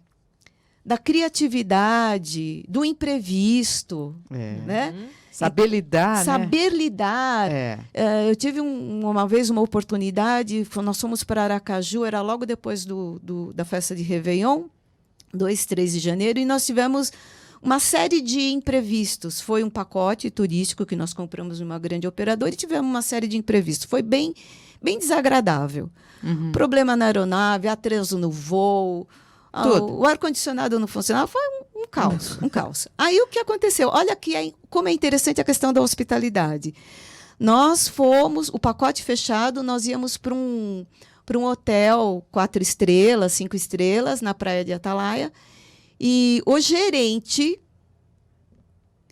criatividade, do imprevisto, né? Saber lidar, né? Saber lidar. Eu tive uma vez uma oportunidade, nós fomos para Aracaju, era logo depois da festa de Réveillon, 2, 3 de janeiro, e nós tivemos uma série de imprevistos. Foi um pacote turístico que nós compramos numa grande operadora e tivemos uma série de imprevistos. Foi bem desagradável. Problema na aeronave, atraso no voo, o ar-condicionado não funcionava, foi um caos, um caos. Aí o que aconteceu? Olha aqui como é interessante a questão da hospitalidade. Nós fomos, o pacote fechado, nós íamos para um hotel 4 estrelas, 5 estrelas, na praia de Atalaia, e o gerente,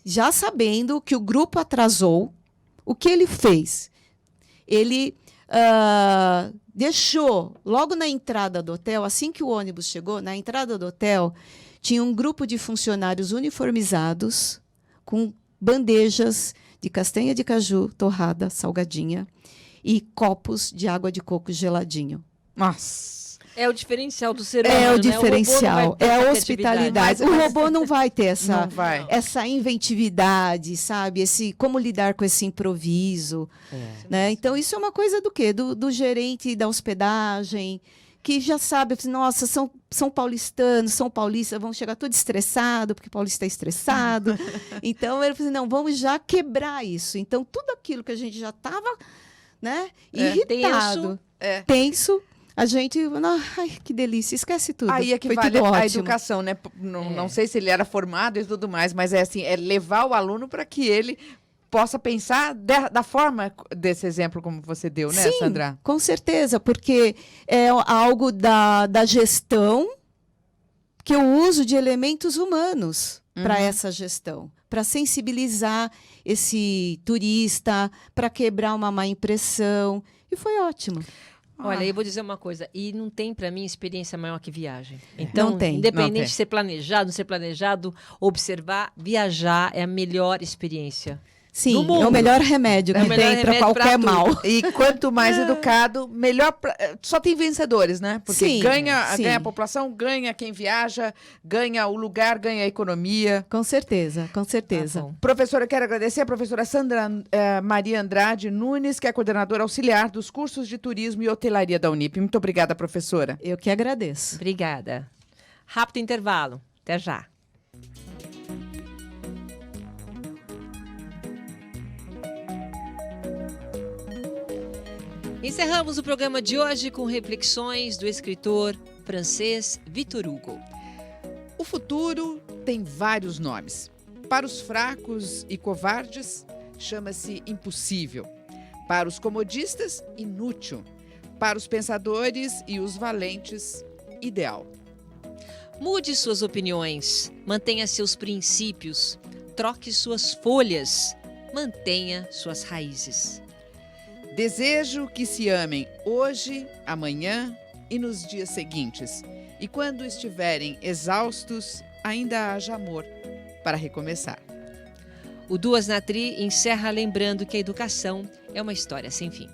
já sabendo que o grupo atrasou, o que ele fez? Ele deixou, logo na entrada do hotel, assim que o ônibus chegou, na entrada do hotel, tinha um grupo de funcionários uniformizados com bandejas de castanha de caju torrada, salgadinha, e copos de água de coco geladinho. Nossa! É o diferencial do ser humano, É o né? diferencial, é a hospitalidade. O robô não vai ter Não vai. essa inventividade, sabe? Como lidar com esse improviso. Né? Então, isso é uma coisa do quê? Do gerente da hospedagem, que já sabe, nossa, são paulistanos, são paulistas, vão chegar todo estressado, porque paulista é estressado. Então, ele falou assim, não, vamos já quebrar isso. Então, tudo aquilo que a gente já estava, né, irritado, tenso, a gente, ai, que delícia, esquece tudo. Aí é que foi vale tudo a ótimo. educação, né? Não sei se ele era formado e tudo mais, mas é assim, é levar o aluno para que ele possa pensar da forma desse exemplo como você deu, né, Sim, Sandra? com certeza, porque é algo da gestão que eu uso de elementos humanos para essa gestão, para sensibilizar esse turista, para quebrar uma má impressão, e foi ótimo. Olha, eu vou dizer uma coisa, e não tem para mim experiência maior que viagem. Então, Não tem. independente de ser planejado, não ser planejado, observar, viajar é a melhor experiência. Sim, do mundo. é o melhor remédio que tem para qualquer mal. E quanto mais educado, melhor. Só tem vencedores, né? Porque Sim, ganha sim. a população, ganha quem viaja, ganha o lugar, ganha a economia. Com certeza, com certeza. Professora, eu quero agradecer a professora Sandra Maria Andrade Nunes, que é coordenadora auxiliar dos cursos de turismo e hotelaria da Unip. Muito obrigada, professora. Eu que agradeço. Obrigada. Rápido intervalo. Até já. Encerramos o programa de hoje com reflexões do escritor francês Victor Hugo. O futuro tem vários nomes. Para os fracos e covardes, chama-se impossível. Para os comodistas, inútil. Para os pensadores e os valentes, ideal. Mude suas opiniões, mantenha seus princípios, troque suas folhas, mantenha suas raízes. Desejo que se amem hoje, amanhã e nos dias seguintes. E quando estiverem exaustos, ainda haja amor para recomeçar. O Duas na Tri encerra lembrando que a educação é uma história sem fim.